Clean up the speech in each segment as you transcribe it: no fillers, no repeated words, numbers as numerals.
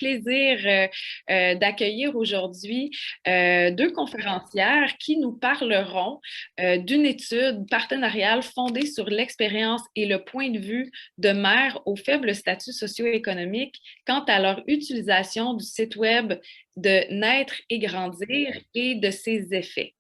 plaisir d'accueillir aujourd'hui deux conférencières qui nous parleront d'une étude partenariale fondée sur l'expérience et le point de vue de mères au faible statut socio-économique quant à leur utilisation du site Web de Naître et Grandir et de ses effets.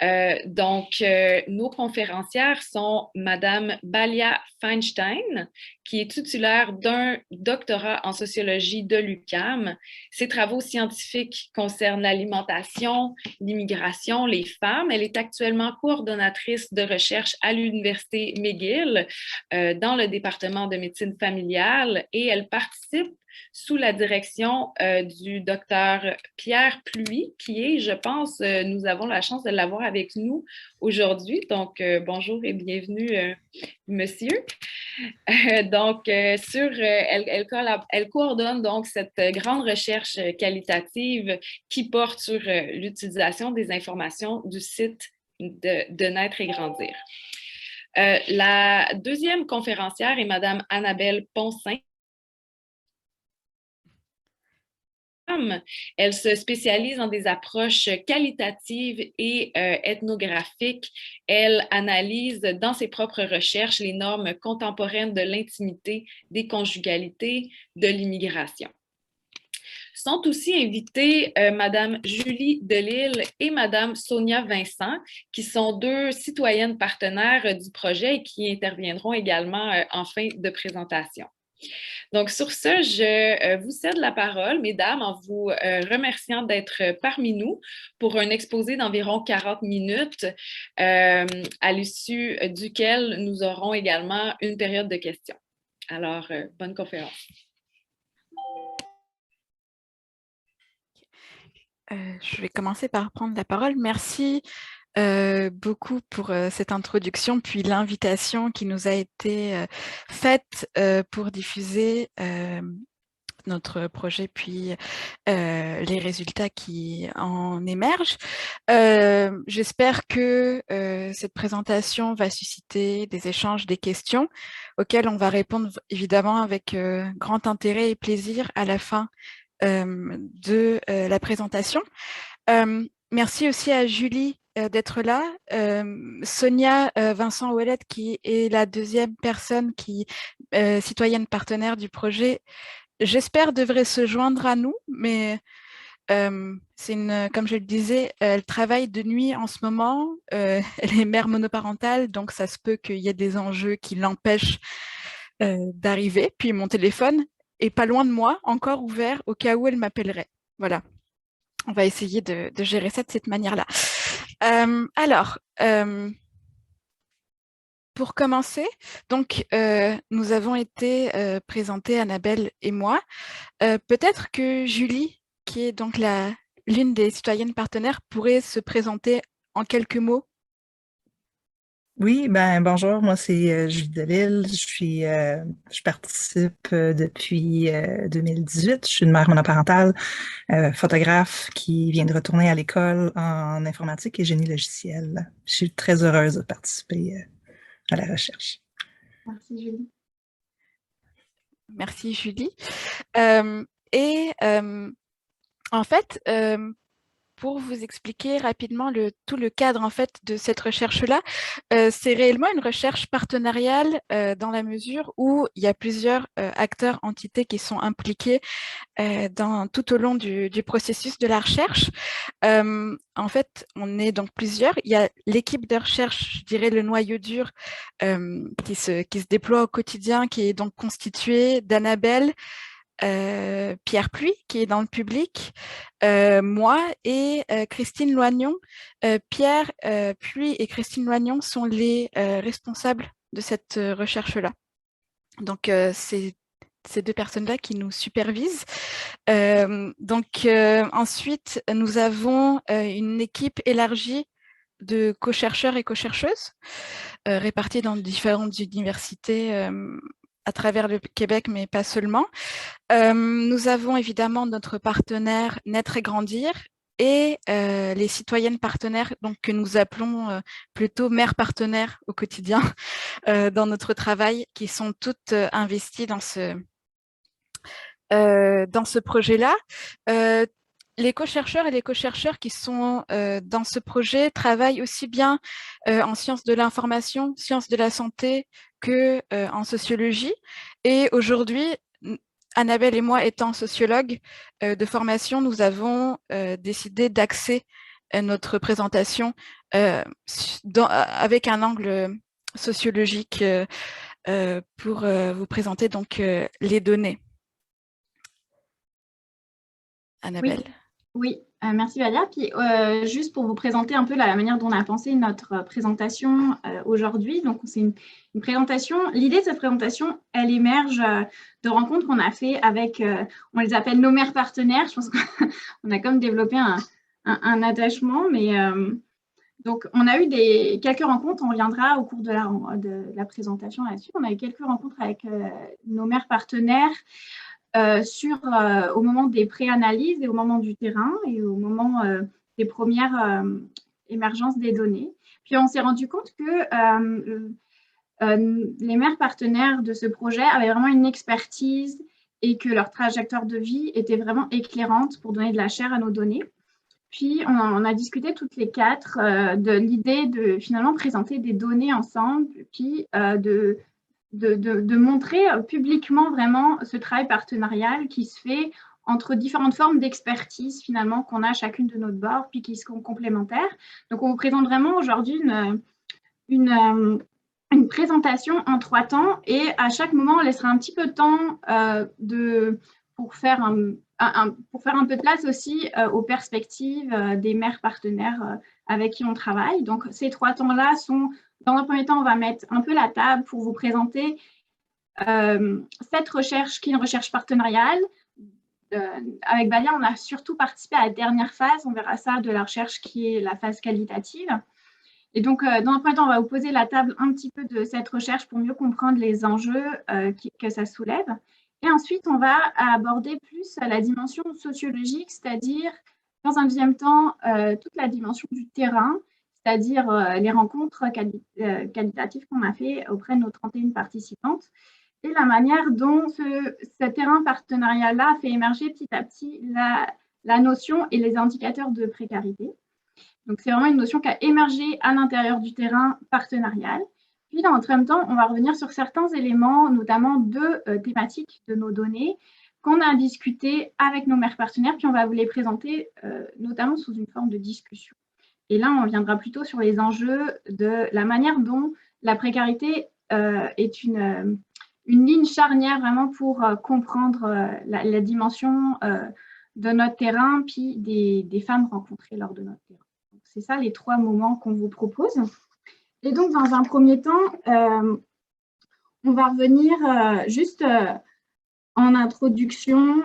Nos conférencières sont Madame Balia Feinstein, qui est titulaire d'un doctorat en sociologie de l'UQAM. Ses travaux scientifiques concernent l'alimentation, l'immigration, les femmes. Elle est actuellement coordonnatrice de recherche à l'Université McGill dans le département de médecine familiale et elle participe sous la direction du docteur Pierre Pluy, qui est, je pense, nous avons la chance de l'avoir avec nous aujourd'hui. Donc, bonjour et bienvenue, monsieur. Elle coordonne donc cette grande recherche qualitative qui porte sur l'utilisation des informations du site de Naître et Grandir. La deuxième conférencière est Madame Annabelle Poncin. Elle se spécialise dans des approches qualitatives et ethnographiques. Elle analyse dans ses propres recherches les normes contemporaines de l'intimité, des conjugalités, de l'immigration. Sont aussi invitées Madame Julie Delisle et Madame Sonia Vincent, qui sont deux citoyennes partenaires du projet et qui interviendront également en fin de présentation. Donc, sur ce, je vous cède la parole, mesdames, en vous remerciant d'être parmi nous pour un exposé d'environ 40 minutes, à l'issue duquel nous aurons également une période de questions. Alors, bonne conférence. Je vais commencer par prendre la parole. Merci beaucoup pour cette introduction, puis l'invitation qui nous a été faite pour diffuser notre projet, puis les résultats qui en émergent. J'espère que cette présentation va susciter des échanges, des questions auxquelles on va répondre évidemment avec grand intérêt et plaisir à la fin de la présentation. Merci aussi à Julie d'être là. Sonia Vincent Ouellet, qui est la deuxième personne citoyenne partenaire du projet, j'espère devrait se joindre à nous, mais comme je le disais, elle travaille de nuit en ce moment. Elle est mère monoparentale, donc ça se peut qu'il y ait des enjeux qui l'empêchent d'arriver. Puis mon téléphone est pas loin de moi, encore ouvert au cas où elle m'appellerait. Voilà. On va essayer de gérer ça de cette manière-là. Pour commencer, donc, nous avons été présentées, Annabelle et moi. Peut-être que Julie, qui est donc l'une des citoyennes partenaires, pourrait se présenter en quelques mots. Oui, bonjour, moi c'est Julie Delisle, je participe depuis 2018, je suis une mère monoparentale, photographe qui vient de retourner à l'école en informatique et génie logiciel. Je suis très heureuse de participer à la recherche. Merci Julie. Merci Julie. En fait, pour vous expliquer rapidement tout le cadre en fait de cette recherche-là, c'est réellement une recherche partenariale dans la mesure où il y a plusieurs acteurs, entités qui sont impliqués tout au long du processus de la recherche. En fait, on est donc plusieurs. Il y a l'équipe de recherche, je dirais le noyau dur, qui se déploie au quotidien, qui est donc constituée d'Annabelle, Pierre Pluy, qui est dans le public, moi et Christine Loignon. Pierre Pluy et Christine Loignon sont les responsables de cette recherche-là. Donc, c'est ces deux personnes-là qui nous supervisent. Ensuite, nous avons une équipe élargie de co-chercheurs et co-chercheuses répartis dans différentes universités à travers le Québec, mais pas seulement. Nous avons évidemment notre partenaire Naître et Grandir et les citoyennes partenaires, donc que nous appelons plutôt mères partenaires au quotidien dans notre travail, qui sont toutes investies dans ce projet-là. Les co-chercheurs et les co-chercheurs qui sont dans ce projet travaillent aussi bien en sciences de l'information, sciences de la santé que en sociologie. Et aujourd'hui, Annabelle et moi étant sociologues de formation, nous avons décidé d'axer notre présentation avec un angle sociologique pour vous présenter donc les données. Annabelle. Oui, merci Valia. Puis juste pour vous présenter un peu la manière dont on a pensé notre présentation aujourd'hui. Donc c'est une présentation. L'idée de cette présentation, elle émerge de rencontres qu'on a fait avec, on les appelle nos mères partenaires. Je pense qu'on a comme développé un attachement, mais donc on a eu quelques rencontres. On reviendra au cours de la présentation là-dessus. On a eu quelques rencontres avec nos mères partenaires. Au moment des pré-analyses et au moment du terrain et au moment des premières émergences des données. Puis on s'est rendu compte que les mères partenaires de ce projet avaient vraiment une expertise et que leur trajectoire de vie était vraiment éclairante pour donner de la chair à nos données. Puis on a discuté toutes les quatre de l'idée de finalement présenter des données ensemble, puis de montrer publiquement vraiment ce travail partenarial qui se fait entre différentes formes d'expertise finalement qu'on a chacune de notre bord, puis qui sont complémentaires. Donc on vous présente vraiment aujourd'hui une présentation en 3 temps et à chaque moment on laissera un petit peu de temps pour faire un peu de place aussi aux perspectives des mères partenaires avec qui on travaille. Donc ces 3 temps-là sont, dans un premier temps, on va mettre un peu la table pour vous présenter cette recherche qui est une recherche partenariale. Avec Valia, on a surtout participé à la dernière phase, on verra ça, de la recherche qui est la phase qualitative. Et donc, dans un premier temps, on va vous poser la table un petit peu de cette recherche pour mieux comprendre les enjeux que ça soulève. Et ensuite, on va aborder plus la dimension sociologique, c'est-à-dire, dans un deuxième temps, toute la dimension du terrain, c'est-à-dire les rencontres qualitatives qu'on a fait auprès de nos 31 participantes, et la manière dont ce terrain partenariat-là fait émerger petit à petit la notion et les indicateurs de précarité. Donc, c'est vraiment une notion qui a émergé à l'intérieur du terrain partenarial. Puis, dans notre même temps, on va revenir sur certains éléments, notamment 2 thématiques de nos données qu'on a discutées avec nos mères partenaires, puis on va vous les présenter notamment sous une forme de discussion. Et là, on viendra plutôt sur les enjeux de la manière dont la précarité est une ligne charnière vraiment pour comprendre la dimension de notre terrain, puis des femmes rencontrées lors de notre terrain. C'est ça les 3 moments qu'on vous propose. Et donc, dans un premier temps, on va revenir juste en introduction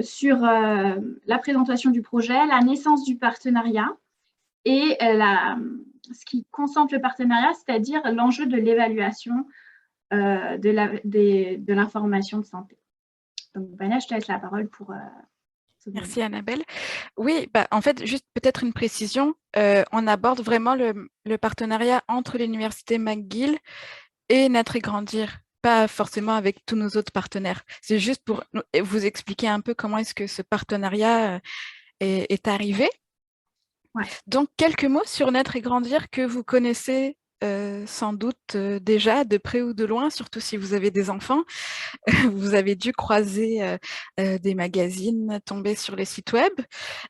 sur la présentation du projet, la naissance du partenariat et ce qui concentre le partenariat, c'est-à-dire l'enjeu de l'évaluation de l'information de santé. Donc, Valia, je te laisse la parole pour... Merci Annabelle. Oui, en fait, juste peut-être une précision. On aborde vraiment le partenariat entre l'Université McGill et Naître et Grandir, pas forcément avec tous nos autres partenaires. C'est juste pour vous expliquer un peu comment est-ce que ce partenariat est arrivé. Ouais. Donc, quelques mots sur Naître et Grandir que vous connaissez sans doute déjà de près ou de loin, surtout si vous avez des enfants. Vous avez dû croiser des magazines, tomber sur les sites web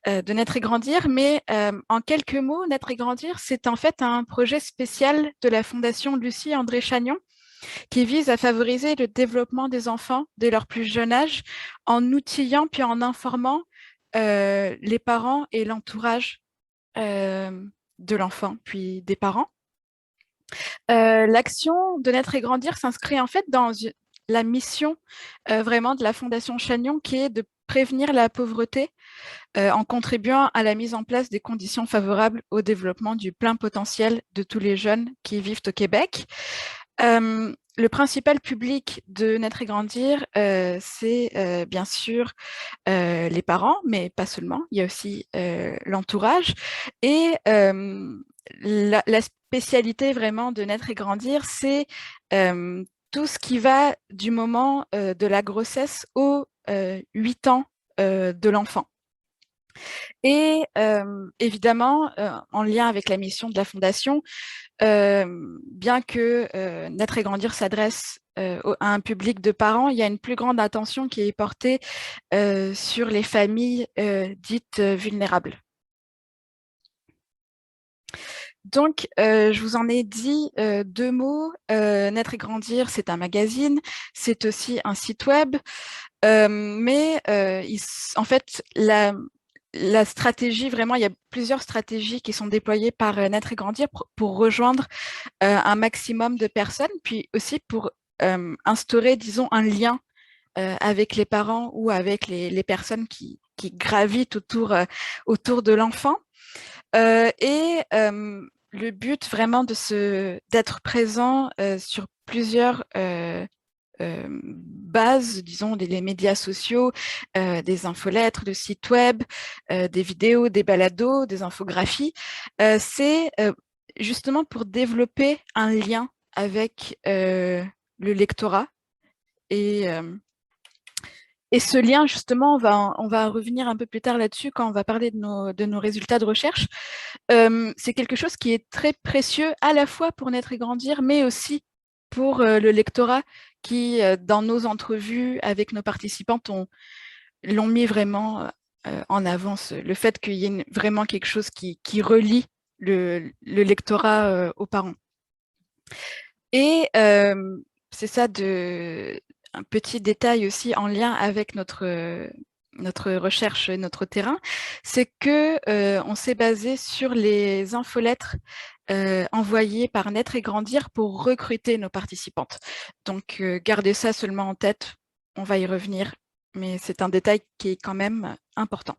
de Naître et Grandir. Mais en quelques mots, Naître et Grandir, c'est en fait un projet spécial de la Fondation Lucie André Chagnon qui vise à favoriser le développement des enfants dès leur plus jeune âge en outillant puis en informant les parents et l'entourage de l'enfant, puis des parents. L'action de Naître et Grandir s'inscrit en fait dans la mission vraiment de la Fondation Chagnon qui est de prévenir la pauvreté en contribuant à la mise en place des conditions favorables au développement du plein potentiel de tous les jeunes qui vivent au Québec. Le principal public de Naître et Grandir, c'est bien sûr les parents, mais pas seulement, il y a aussi l'entourage. Et la spécialité vraiment de Naître et Grandir, c'est tout ce qui va du moment de la grossesse au 8 ans de l'enfant. Et évidemment, en lien avec la mission de la Fondation, bien que Naître et Grandir s'adresse à un public de parents, il y a une plus grande attention qui est portée sur les familles dites vulnérables. Donc, je vous en ai dit 2 mots. Naître et Grandir, c'est un magazine, c'est aussi un site web, mais en fait, la stratégie, vraiment, il y a plusieurs stratégies qui sont déployées par Naître et Grandir pour rejoindre un maximum de personnes, puis aussi pour instaurer, disons, un lien avec les parents ou avec les personnes qui gravitent autour de l'enfant. Et le but vraiment d'être présent sur plusieurs bases, disons, les médias sociaux, des infolettres, de sites web, des vidéos, des balados, des infographies, c'est justement pour développer un lien avec le lectorat. Et ce lien, justement, on va revenir un peu plus tard là-dessus quand on va parler de nos résultats de recherche. C'est quelque chose qui est très précieux à la fois pour Naître et Grandir, mais aussi pour le lectorat qui, dans nos entrevues avec nos participantes, l'ont mis vraiment en avant, le fait qu'il y ait vraiment quelque chose qui relie le lectorat aux parents. Et c'est ça un petit détail aussi en lien avec notre recherche, notre terrain, c'est que on s'est basé sur les infolettres envoyées par Naître et Grandir pour recruter nos participantes. Donc, gardez ça seulement en tête, on va y revenir, mais c'est un détail qui est quand même important.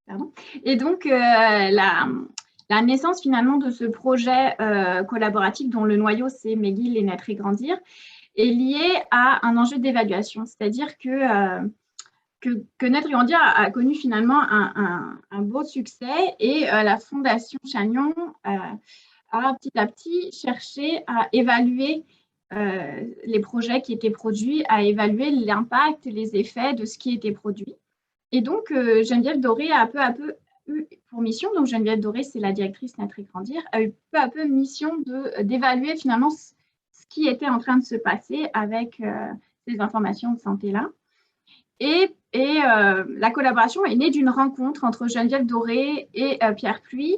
Pardon. Et donc, la naissance finalement de ce projet collaboratif dont le noyau c'est McGill et Naître et Grandir est liée à un enjeu d'évaluation, c'est-à-dire que Naître et Grandir a connu finalement un beau succès et la Fondation Chagnon a petit à petit cherché à évaluer les projets qui étaient produits, à évaluer l'impact, les effets de ce qui était produit. Et donc, Geneviève Doré a peu à peu eu pour mission, donc Geneviève Doré, c'est la directrice Naître et Grandir, a eu peu à peu mission d'évaluer finalement ce qui était en train de se passer avec ces informations de santé-là. Et la collaboration est née d'une rencontre entre Geneviève Doré et Pierre Pluy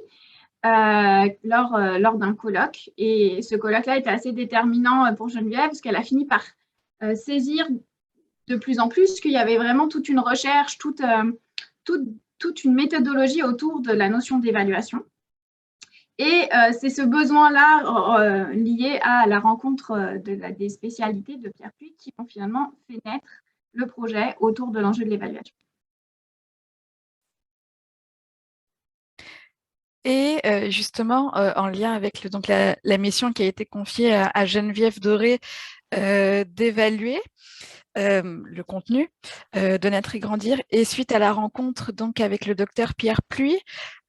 lors d'un colloque. Et ce colloque-là était assez déterminant pour Geneviève parce qu'elle a fini par saisir de plus en plus qu'il y avait vraiment toute une recherche, toute une méthodologie autour de la notion d'évaluation. Et c'est ce besoin-là lié à la rencontre des spécialités de Pierre Pluy qui ont finalement fait naître le projet autour de l'enjeu de l'évaluation. Et justement, en lien avec donc la mission qui a été confiée à Geneviève Doré d'évaluer le contenu de Naître et Grandir, et suite à la rencontre donc avec le docteur Pierre Pluy,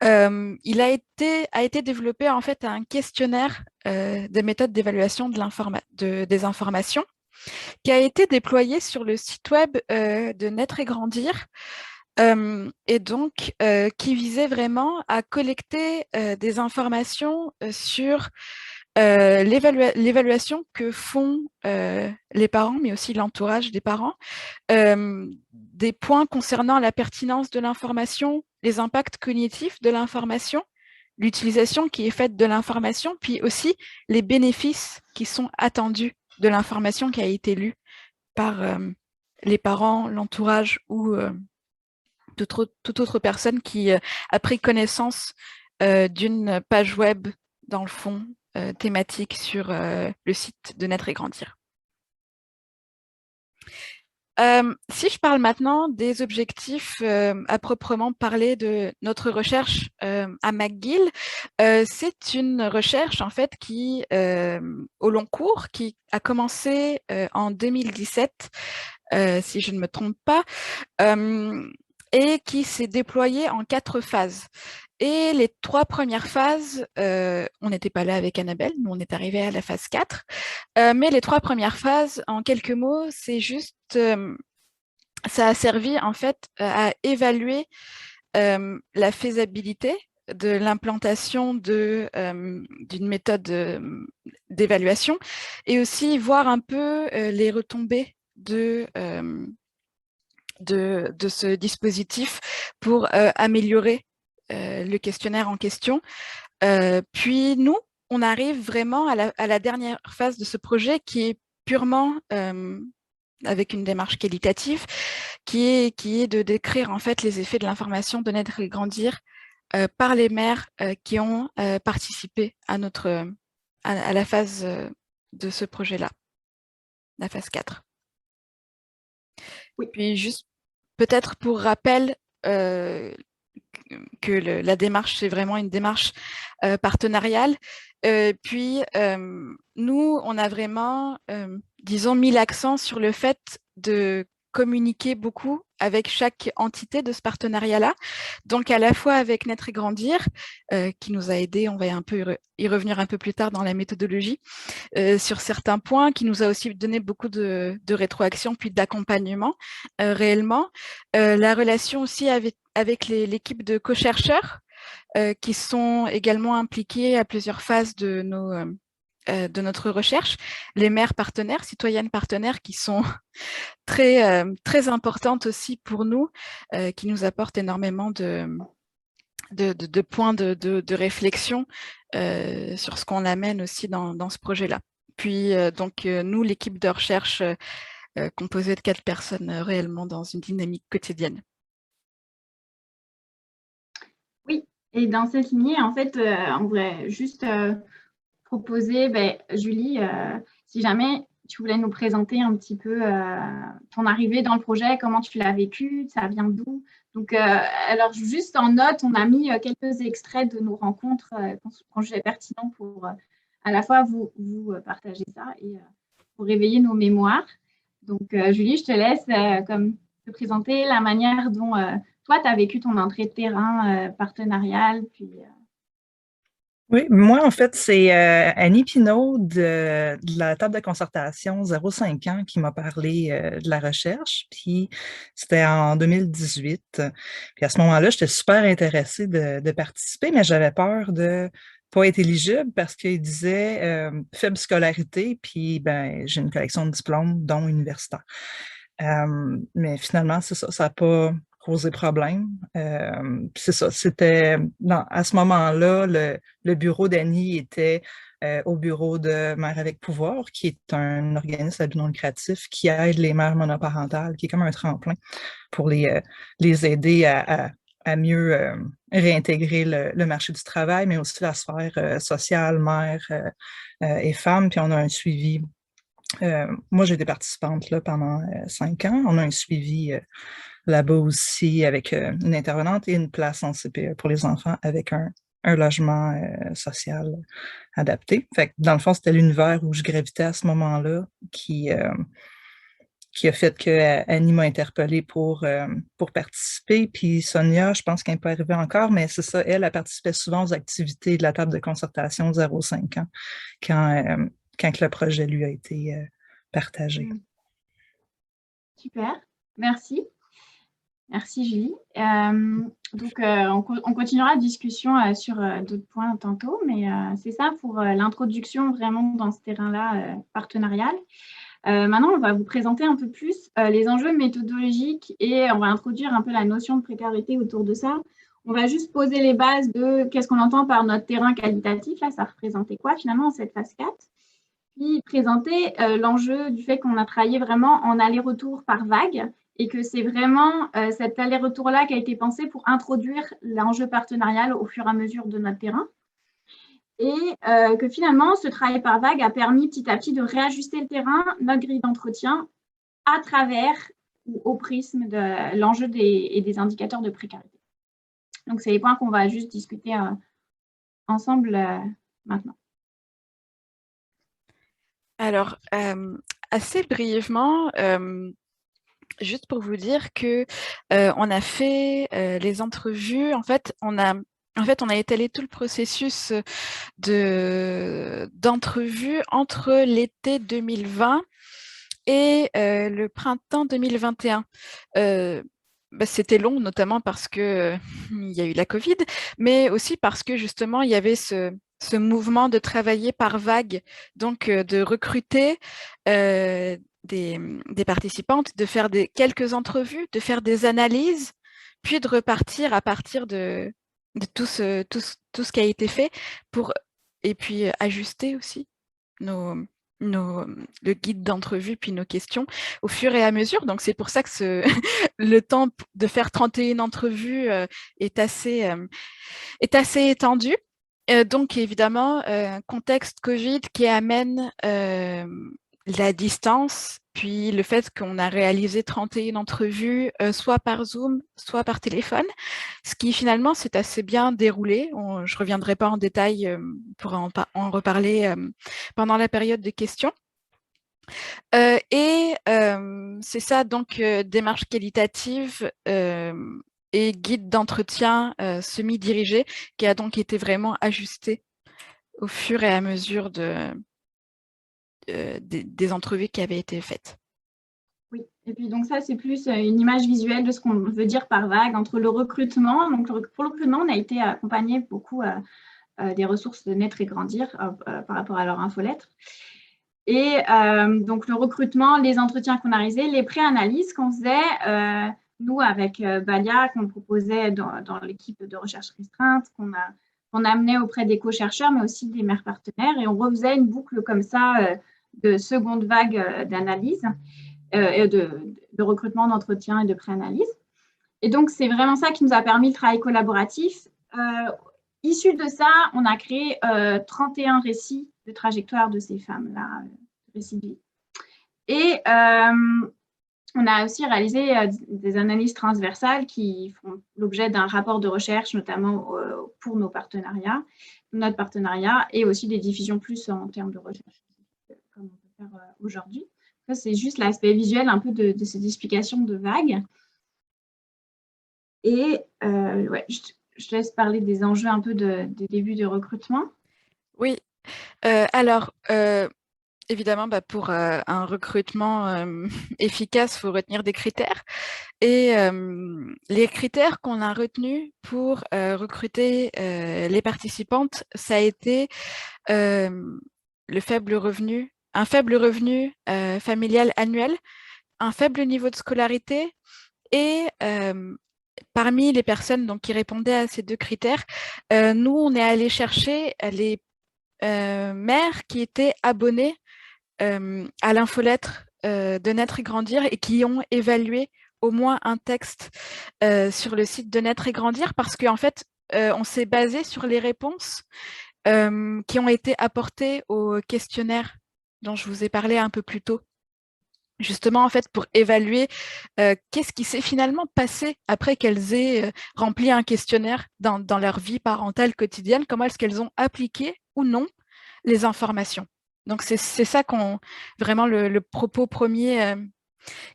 il a été développé en fait un questionnaire de méthode d'évaluation des informations qui a été déployé sur le site web de Naître et Grandir, et donc qui visait vraiment à collecter des informations sur l'évaluation que font les parents, mais aussi l'entourage des parents, des points concernant la pertinence de l'information, les impacts cognitifs de l'information, l'utilisation qui est faite de l'information, puis aussi les bénéfices qui sont attendus de l'information qui a été lue par les parents, l'entourage ou toute autre personne qui a pris connaissance d'une page web, dans le fond, thématique sur le site de Naître et Grandir. Si je parle maintenant des objectifs à proprement parler de notre recherche à McGill, c'est une recherche en fait qui, au long cours, qui a commencé en 2017, si je ne me trompe pas, et qui s'est déployée en 4 phases. Et les 3 premières phases, on n'était pas là avec Annabelle, nous on est arrivé à la phase 4, mais les 3 premières phases, en quelques mots, c'est juste, ça a servi en fait à évaluer la faisabilité de l'implantation d'une méthode d'évaluation et aussi voir un peu les retombées de ce dispositif pour améliorer le questionnaire en question. Puis nous, on arrive vraiment à la dernière phase de ce projet qui est purement avec une démarche qualitative, qui est de décrire en fait les effets de l'information de Naître et Grandir par les mères qui ont participé à la phase de ce projet-là, la phase 4. Oui. Puis juste peut-être pour rappel que la démarche, c'est vraiment une démarche partenariale. Puis nous, on a vraiment, disons, mis l'accent sur le fait de communiquer beaucoup avec chaque entité de ce partenariat-là. Donc, à la fois avec Naître et Grandir, qui nous a aidés, on va un peu y revenir un peu plus tard dans la méthodologie, sur certains points, qui nous a aussi donné beaucoup de rétroaction, puis d'accompagnement réellement. La relation aussi avec l'équipe de co-chercheurs, qui sont également impliqués à plusieurs phases de notre recherche, les mères partenaires, citoyennes partenaires qui sont très, très importantes aussi pour nous, qui nous apportent énormément de points de réflexion sur ce qu'on amène aussi dans ce projet-là. Puis, donc, nous, l'équipe de recherche composée de 4 personnes réellement dans une dynamique quotidienne. Oui, et dans cette lignée, en fait, on voudrait juste proposer, Julie, si jamais tu voulais nous présenter un petit peu ton arrivée dans le projet, comment tu l'as vécu, ça vient d'où. Donc, alors, juste en note, on a mis quelques extraits de nos rencontres qu'on jugeait pertinent pour à la fois vous partager ça et pour réveiller nos mémoires. Donc, Julie, je te laisse comme te présenter la manière dont toi, tu as vécu ton entrée de terrain partenariale, puis... Oui, moi, en fait, c'est Annie Pinault de la table de concertation 0-5 ans qui m'a parlé de la recherche. Puis c'était en 2018. Puis à ce moment-là, j'étais super intéressée de participer, mais j'avais peur de pas être éligible parce qu'il disait faible scolarité, puis ben, j'ai une collection de diplômes, dont universitaire. Mais finalement, c'est ça, ça n'a pas causé problème. C'est ça, c'était à ce moment-là, le bureau d'Annie était au bureau de Mères avec pouvoir, qui est un organisme à but non lucratif qui aide les mères monoparentales, qui est comme un tremplin pour les aider à mieux réintégrer le marché du travail, mais aussi la sphère sociale, mère et femme. Puis on a un suivi. Moi, j'ai été participante là, pendant 5 ans. On a un suivi là-bas aussi avec une intervenante et une place en CPE pour les enfants avec un logement social adapté. Fait que dans le fond, c'était l'univers où je gravitais à ce moment-là qui a fait que Annie m'a interpellée pour participer. Puis Sonia, je pense qu'elle n'est pas arrivée encore, mais c'est ça, elle participait souvent aux activités de la table de concertation 0-5 ans quand le projet lui a été partagé. Super, merci. Merci Julie. Donc, on continuera la discussion sur d'autres points tantôt, mais c'est ça pour l'introduction vraiment dans ce terrain-là partenarial. Maintenant, on va vous présenter un peu plus les enjeux méthodologiques et on va introduire un peu la notion de précarité autour de ça. On va juste poser les bases de qu'est-ce qu'on entend par notre terrain qualitatif. Là, ça représentait quoi finalement cette phase 4? Puis présenter l'enjeu du fait qu'on a travaillé vraiment en aller-retour par vague et que c'est vraiment cet aller-retour-là qui a été pensé pour introduire l'enjeu partenarial au fur et à mesure de notre terrain. Et que finalement, ce travail par vague a permis petit à petit de réajuster le terrain, notre grille d'entretien, à travers ou au prisme de l'enjeu et des indicateurs de précarité. Donc, c'est les points qu'on va juste discuter ensemble maintenant. Alors, assez brièvement, juste pour vous dire que on a fait les entrevues. En fait, on a En fait, on a étalé tout le processus d'entrevue entre l'été 2020 et le printemps 2021. C'était long, notamment parce que il y a eu la Covid, mais aussi parce que justement, il y avait ce mouvement de travailler par vague, donc de recruter des participantes, de faire quelques entrevues, de faire des analyses, puis de repartir à partir de tout ce qui a été fait et puis ajuster aussi nos, le guide d'entrevue puis nos questions au fur et à mesure. Donc, c'est pour ça que le temps de faire 31 entrevues est assez étendu. Donc, évidemment, contexte Covid qui amène la distance, puis le fait qu'on a réalisé 31 entrevues, soit par Zoom, soit par téléphone, ce qui finalement s'est assez bien déroulé. Je ne reviendrai pas en détail pour en reparler pendant la période de questions. C'est ça, donc, démarche qualitative et guide d'entretien semi-dirigé qui a donc été vraiment ajusté au fur et à mesure des entrevues qui avaient été faites. Oui, et puis donc ça, c'est plus une image visuelle de ce qu'on veut dire par vague entre le recrutement. Donc, pour le recrutement, on a été accompagné beaucoup des ressources de Naître et Grandir par rapport à leur infolettre. Et donc, le recrutement, les entretiens qu'on a réalisés, les pré-analyses qu'on faisait, nous, avec Balia, qu'on proposait dans l'équipe de recherche restreinte, qu'on amenait auprès des co-chercheurs, mais aussi des maires partenaires. Et on refaisait une boucle comme ça de seconde vague d'analyse, de recrutement, d'entretien et de pré-analyse. Et donc, c'est vraiment ça qui nous a permis le travail collaboratif. Issu de ça, on a créé 31 récits de trajectoire de ces femmes-là, récits de vie. Et on a aussi réalisé des analyses transversales qui font l'objet d'un rapport de recherche, notamment pour notre partenariat, et aussi des diffusions plus en termes de recherche, comme on peut faire aujourd'hui. Ça, c'est juste l'aspect visuel un peu de ces explications de vagues. Et ouais, je te laisse parler des enjeux un peu des débuts de recrutement. Oui, alors, évidemment, pour un recrutement efficace, il faut retenir des critères. Et les critères qu'on a retenus pour recruter les participantes, ça a été un faible revenu familial annuel, un faible niveau de scolarité et parmi les personnes donc, qui répondaient à ces deux critères, nous, on est allé chercher les mères qui étaient abonnées à l'infolettre de Naître et Grandir et qui ont évalué au moins un texte sur le site de Naître et Grandir parce qu'en fait, on s'est basé sur les réponses qui ont été apportées au questionnaire dont je vous ai parlé un peu plus tôt. Justement, en fait, pour évaluer qu'est-ce qui s'est finalement passé après qu'elles aient rempli un questionnaire dans leur vie parentale quotidienne, comment est-ce qu'elles ont appliqué ou non les informations. Donc, c'est ça vraiment le propos premier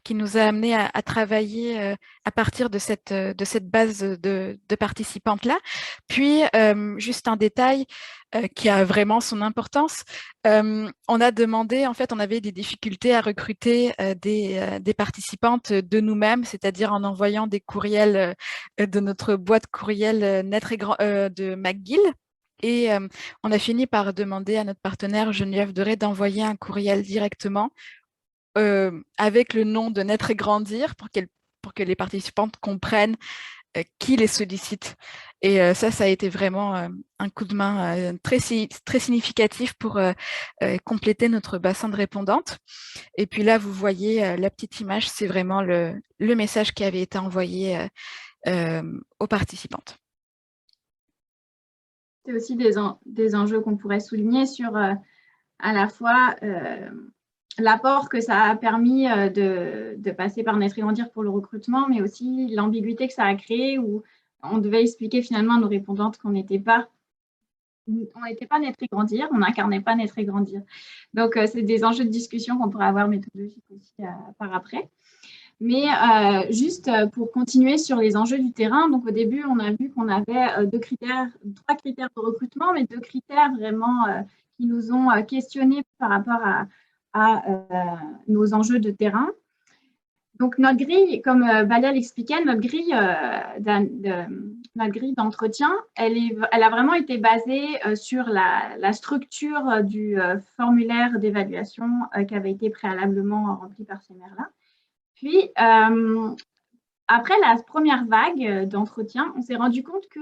qui nous a amené à travailler à partir de cette base de participantes-là. Puis, juste un détail qui a vraiment son importance, on a demandé, en fait, on avait des difficultés à recruter des participantes de nous-mêmes, c'est-à-dire en envoyant des courriels de notre boîte courriel Naître et de McGill. Et on a fini par demander à notre partenaire Geneviève Doré d'envoyer un courriel directement avec le nom de Naître et Grandir pour que les participantes comprennent qui les sollicite. Et ça a été vraiment un coup de main très significatif pour compléter notre bassin de répondantes. Et puis là, vous voyez la petite image, c'est vraiment le message qui avait été envoyé aux participantes. C'est aussi des enjeux qu'on pourrait souligner sur à la fois l'apport que ça a permis de passer par Naître et Grandir pour le recrutement, mais aussi l'ambiguïté que ça a créé où on devait expliquer finalement à nos répondantes qu'on n'était pas Naître et Grandir, on n'incarnait pas Naître et Grandir. Donc, c'est des enjeux de discussion qu'on pourrait avoir méthodologiques aussi par après. Mais juste pour continuer sur les enjeux du terrain, donc au début, on a vu qu'on avait trois critères de recrutement, mais 2 critères vraiment qui nous ont questionnés par rapport à nos enjeux de terrain. Donc, notre grille, comme Balia l'expliquait, notre grille d'entretien, elle a vraiment été basée sur la structure du formulaire d'évaluation qui avait été préalablement rempli par ces mères-là. Puis, après la première vague d'entretien, on s'est rendu compte que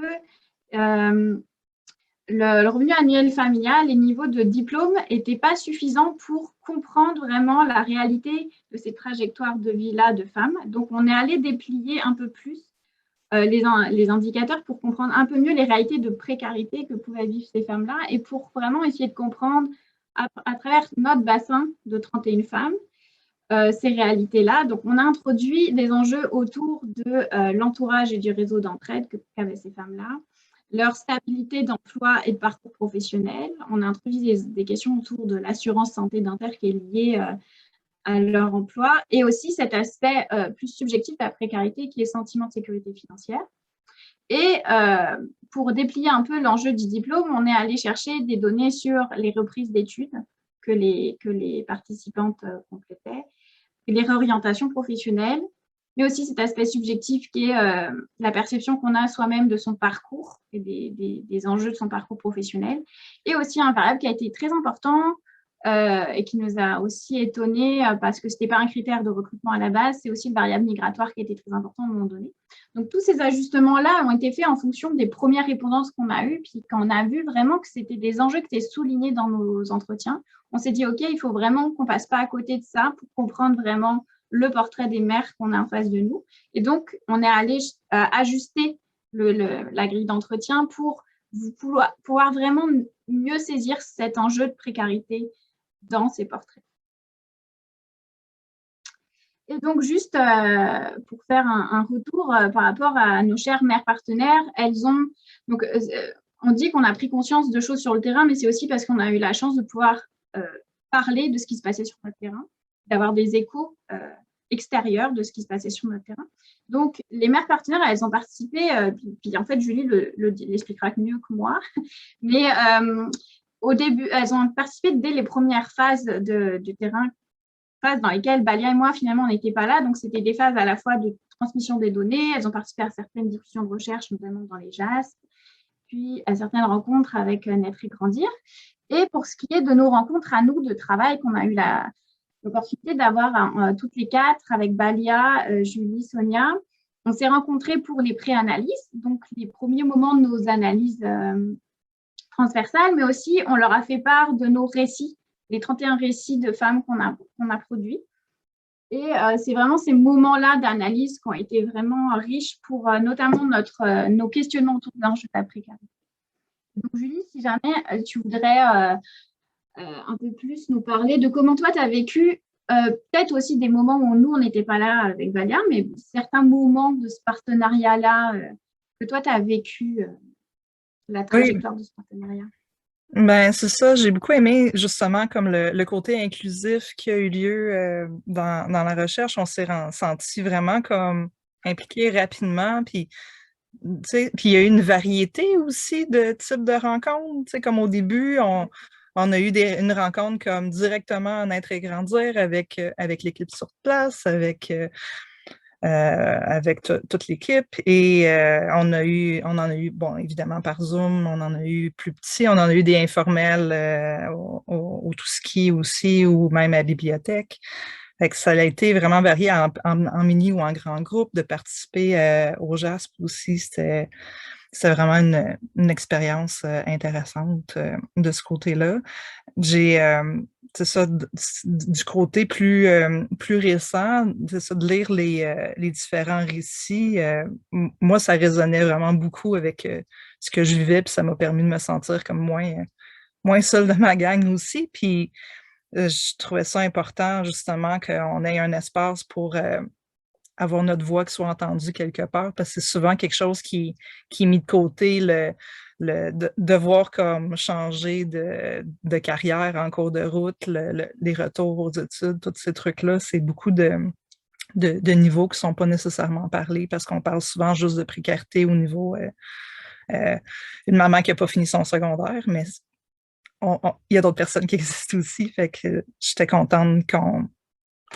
le revenu annuel familial, les niveaux de diplôme n'étaient pas suffisants pour comprendre vraiment la réalité de ces trajectoires de vie-là de femmes. Donc, on est allé déplier un peu plus les indicateurs pour comprendre un peu mieux les réalités de précarité que pouvaient vivre ces femmes-là et pour vraiment essayer de comprendre à travers notre bassin de 31 femmes ces réalités-là. Donc, on a introduit des enjeux autour de l'entourage et du réseau d'entraide qu'avaient ces femmes-là, leur stabilité d'emploi et de parcours professionnel. On a introduit des questions autour de l'assurance santé dentaire qui est liée à leur emploi et aussi cet aspect plus subjectif de la précarité qui est sentiment de sécurité financière. Et pour déplier un peu l'enjeu du diplôme, on est allé chercher des données sur les reprises d'études que les participantes complétaient, et les réorientations professionnelles, mais aussi cet aspect subjectif qui est la perception qu'on a soi-même de son parcours et des enjeux de son parcours professionnel. Et aussi un variable qui a été très important et qui nous a aussi étonnés parce que ce n'était pas un critère de recrutement à la base, c'est aussi le variable migratoire qui a été très important à un moment donné. Donc, tous ces ajustements-là ont été faits en fonction des premières répondances qu'on a eues, puis quand on a vu vraiment que c'était des enjeux qui étaient soulignés dans nos entretiens, on s'est dit, OK, il faut vraiment qu'on ne passe pas à côté de ça pour comprendre vraiment le portrait des mères qu'on a en face de nous. Et donc, on est allé ajuster la grille d'entretien pour pouvoir vraiment mieux saisir cet enjeu de précarité dans ces portraits. Et donc, juste pour faire un retour par rapport à nos chères mères partenaires, elles ont... Donc, on dit qu'on a pris conscience de choses sur le terrain, mais c'est aussi parce qu'on a eu la chance de pouvoir parler de ce qui se passait sur notre terrain, d'avoir des échos extérieurs de ce qui se passait sur notre terrain. Donc, les mères partenaires, elles ont participé, puis en fait, Julie l'expliquera mieux que moi, mais au début, elles ont participé dès les premières phases du terrain, phases dans lesquelles Balia et moi, finalement, on n'était pas là. Donc, c'était des phases à la fois de transmission des données. Elles ont participé à certaines discussions de recherche, notamment dans les JASP, puis à certaines rencontres avec Naître et Grandir. Et pour ce qui est de nos rencontres à nous de travail qu'on a eu l'opportunité d'avoir toutes les 4 avec Balia, Julie, Sonia, on s'est rencontrés pour les pré-analyses, donc les premiers moments de nos analyses transversales, mais aussi on leur a fait part de nos récits, les 31 récits de femmes qu'on a produits. Et c'est vraiment ces moments-là d'analyse qui ont été vraiment riches pour notamment nos questionnements autour de l'enjeu de la précarité. Donc Julie, si jamais tu voudrais un peu plus nous parler de comment toi tu as vécu peut-être aussi des moments où nous on n'était pas là avec Balia, mais certains moments de ce partenariat-là que toi tu as vécu la trajectoire de ce partenariat. Ben, c'est ça, j'ai beaucoup aimé justement comme le côté inclusif qui a eu lieu dans la recherche. On s'est senti vraiment comme impliqués rapidement, puis il y a eu une variété aussi de types de rencontres. Comme au début, on a eu une rencontre comme directement en Naître et Grandir avec l'équipe sur place, avec toute l'équipe. Et on en a eu, bon, évidemment par Zoom, on en a eu plus petits, on en a eu des informels au Tout-Ski aussi, ou même à la bibliothèque. Fait que ça a été vraiment varié en mini ou en grand groupe. De participer au JASP aussi, c'était vraiment une expérience intéressante de ce côté-là. C'est ça, du côté plus récent, c'est ça, de lire les différents récits. Moi, ça résonnait vraiment beaucoup avec ce que je vivais, puis ça m'a permis de me sentir comme moins seule de ma gang aussi. Puis je trouvais ça important, justement, qu'on ait un espace pour avoir notre voix qui soit entendue quelque part, parce que c'est souvent quelque chose qui est mis de côté, de devoir comme changer de carrière en cours de route, les retours aux études, tous ces trucs-là, c'est beaucoup de de niveaux qui ne sont pas nécessairement parlés parce qu'on parle souvent juste de précarité au niveau une maman qui n'a pas fini son secondaire, mais il y a d'autres personnes qui existent aussi. Fait que j'étais contente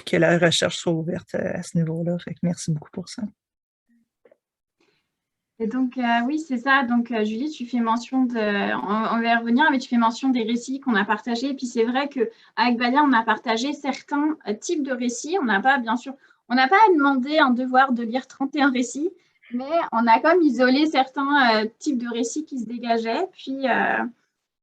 que la recherche soit ouverte à ce niveau-là. Fait que merci beaucoup pour ça. Et donc, oui, c'est ça. Donc, Julie, tu fais mention on va y revenir, mais tu fais mention des récits qu'on a partagés. Et puis, c'est vrai qu'avec Balia, on a partagé certains types de récits. On n'a pas, bien sûr, on n'a pas demandé un devoir de lire 31 récits, mais on a comme isolé certains types de récits qui se dégageaient. Puis,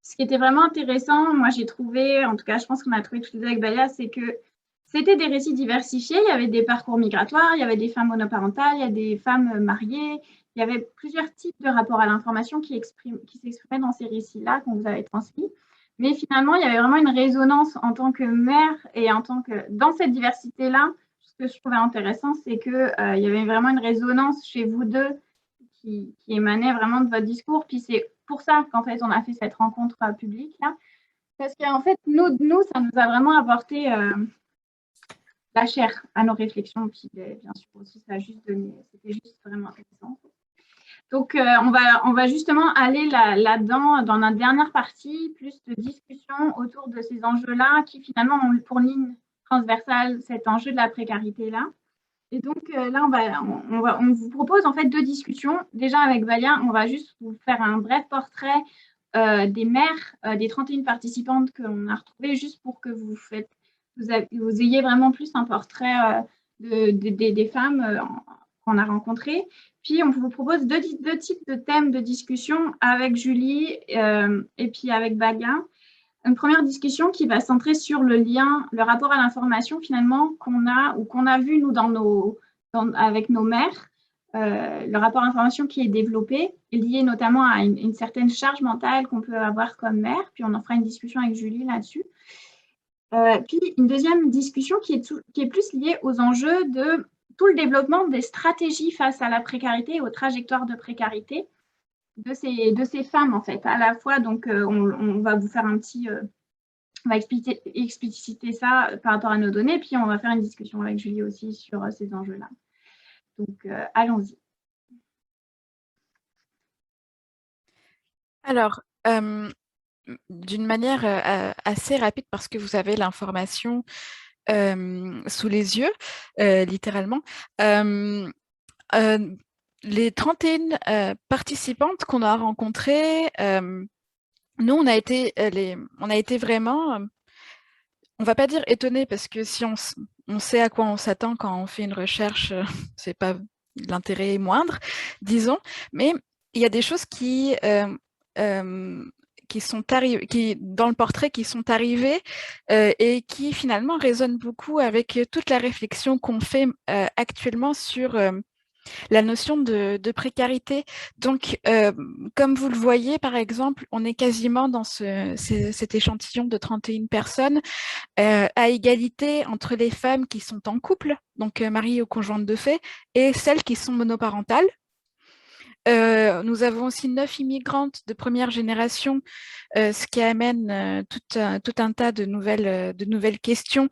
ce qui était vraiment intéressant, moi, j'ai trouvé, en tout cas, je pense qu'on a trouvé tout avec Balia, c'est que c'était des récits diversifiés. Il y avait des parcours migratoires, il y avait des femmes monoparentales, il y a des femmes mariées. Il y avait plusieurs types de rapports à l'information qui s'exprimaient dans ces récits-là qu'on vous avait transmis. Mais finalement, il y avait vraiment une résonance en tant que mère et en tant que… Dans cette diversité-là, ce que je trouvais intéressant, c'est qu'il y avait vraiment une résonance chez vous deux qui émanait vraiment de votre discours. Puis c'est pour ça qu'en fait, on a fait cette rencontre publique-là. Parce qu'en fait, nous, ça nous a vraiment apporté la chair à nos réflexions. Puis bien sûr aussi, c'était juste vraiment intéressant. Donc, on va justement aller là-dedans, dans notre dernière partie, plus de discussion autour de ces enjeux-là qui finalement ont pour ligne transversale cet enjeu de la précarité-là. Et donc là, on vous propose en fait 2 discussions. Déjà avec Valia, on va juste vous faire un bref portrait des mères, des 31 participantes qu'on a retrouvées, juste pour que vous ayez vraiment plus un portrait des femmes qu'on a rencontrées. Puis, on vous propose deux types de thèmes de discussion avec Julie et puis avec Balia. Une première discussion qui va centrer sur le lien, le rapport à l'information finalement qu'on a vu nous avec nos mères. Le rapport à l'information qui est développé, est lié notamment à une certaine charge mentale qu'on peut avoir comme mère. Puis, on en fera une discussion avec Julie là-dessus. Puis, une deuxième discussion qui est plus liée aux enjeux de tout le développement des stratégies face à la précarité et aux trajectoires de précarité de ces femmes, en fait. À la fois, donc, on va vous faire on va expliciter ça par rapport à nos données, puis on va faire une discussion avec Julie aussi sur ces enjeux-là. Donc, allons-y. Alors, d'une manière assez rapide, parce que vous avez l'information sous les yeux, littéralement. Les 31 participantes qu'on a rencontrées, nous, on a été vraiment, on ne va pas dire étonnés, parce que si on sait à quoi on s'attend quand on fait une recherche, c'est pas l'intérêt est moindre, disons, mais il y a des choses qui sont arrivées, dans le portrait, qui sont arrivées et qui finalement résonnent beaucoup avec toute la réflexion qu'on fait actuellement sur la notion de précarité. Donc, comme vous le voyez, par exemple, on est quasiment dans cet échantillon de 31 personnes à égalité entre les femmes qui sont en couple, donc mariées ou conjointes de fait, et celles qui sont monoparentales. Nous avons aussi 9 immigrantes de première génération, ce qui amène tout un tas de nouvelles questions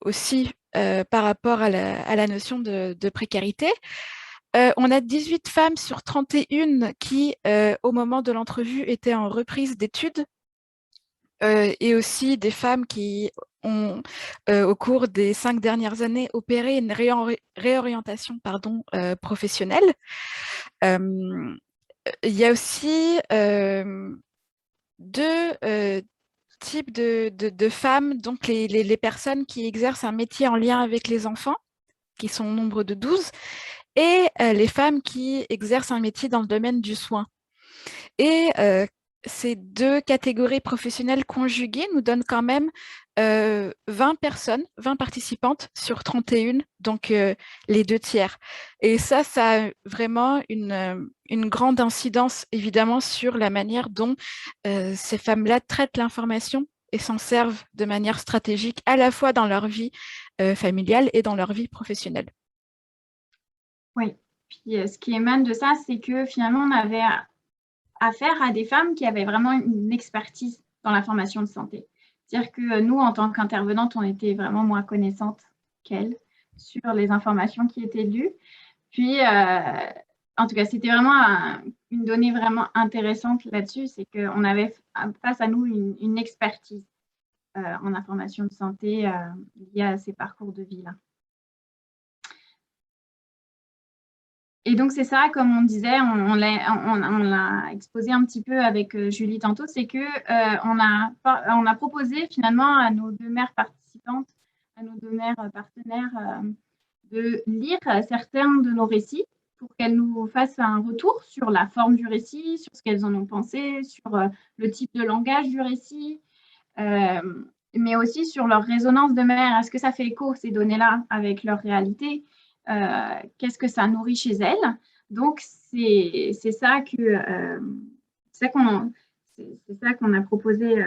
aussi par rapport à la notion de précarité. On a 18 femmes sur 31 qui, au moment de l'entrevue, étaient en reprise d'études, et aussi des femmes qui ont, au cours des 5 dernières années, opéré une réorientation professionnelle. Il y a aussi 2 types de femmes, donc les personnes qui exercent un métier en lien avec les enfants, qui sont au nombre de 12, et les femmes qui exercent un métier dans le domaine du soin. Et ces 2 catégories professionnelles conjuguées nous donnent quand même 20 participantes sur 31, donc les 2 tiers. Et ça a vraiment une grande incidence, évidemment, sur la manière dont ces femmes-là traitent l'information et s'en servent de manière stratégique, à la fois dans leur vie familiale et dans leur vie professionnelle. Oui, puis ce qui émane de ça, c'est que finalement, on avait affaire à des femmes qui avaient vraiment une expertise dans la formation de santé. C'est-à-dire que nous, en tant qu'intervenantes, on était vraiment moins connaissantes qu'elles. sur les informations qui étaient lues. Puis, en tout cas, c'était vraiment une donnée vraiment intéressante là-dessus, c'est qu'on avait face à nous une expertise en information de santé liée à ces parcours de vie-là. Et donc, c'est ça, comme on disait, on l'a exposé un petit peu avec Julie tantôt, c'est qu'on a proposé finalement à nos 2 mères participantes, à nos 2 mères partenaires, de lire certains de nos récits pour qu'elles nous fassent un retour sur la forme du récit, sur ce qu'elles en ont pensé, sur le type de langage du récit, mais aussi sur leur résonance de mère. Est-ce que ça fait écho, ces données-là, avec leur réalité? Qu'est-ce que ça nourrit chez elles? Donc, c'est ça qu'on a proposé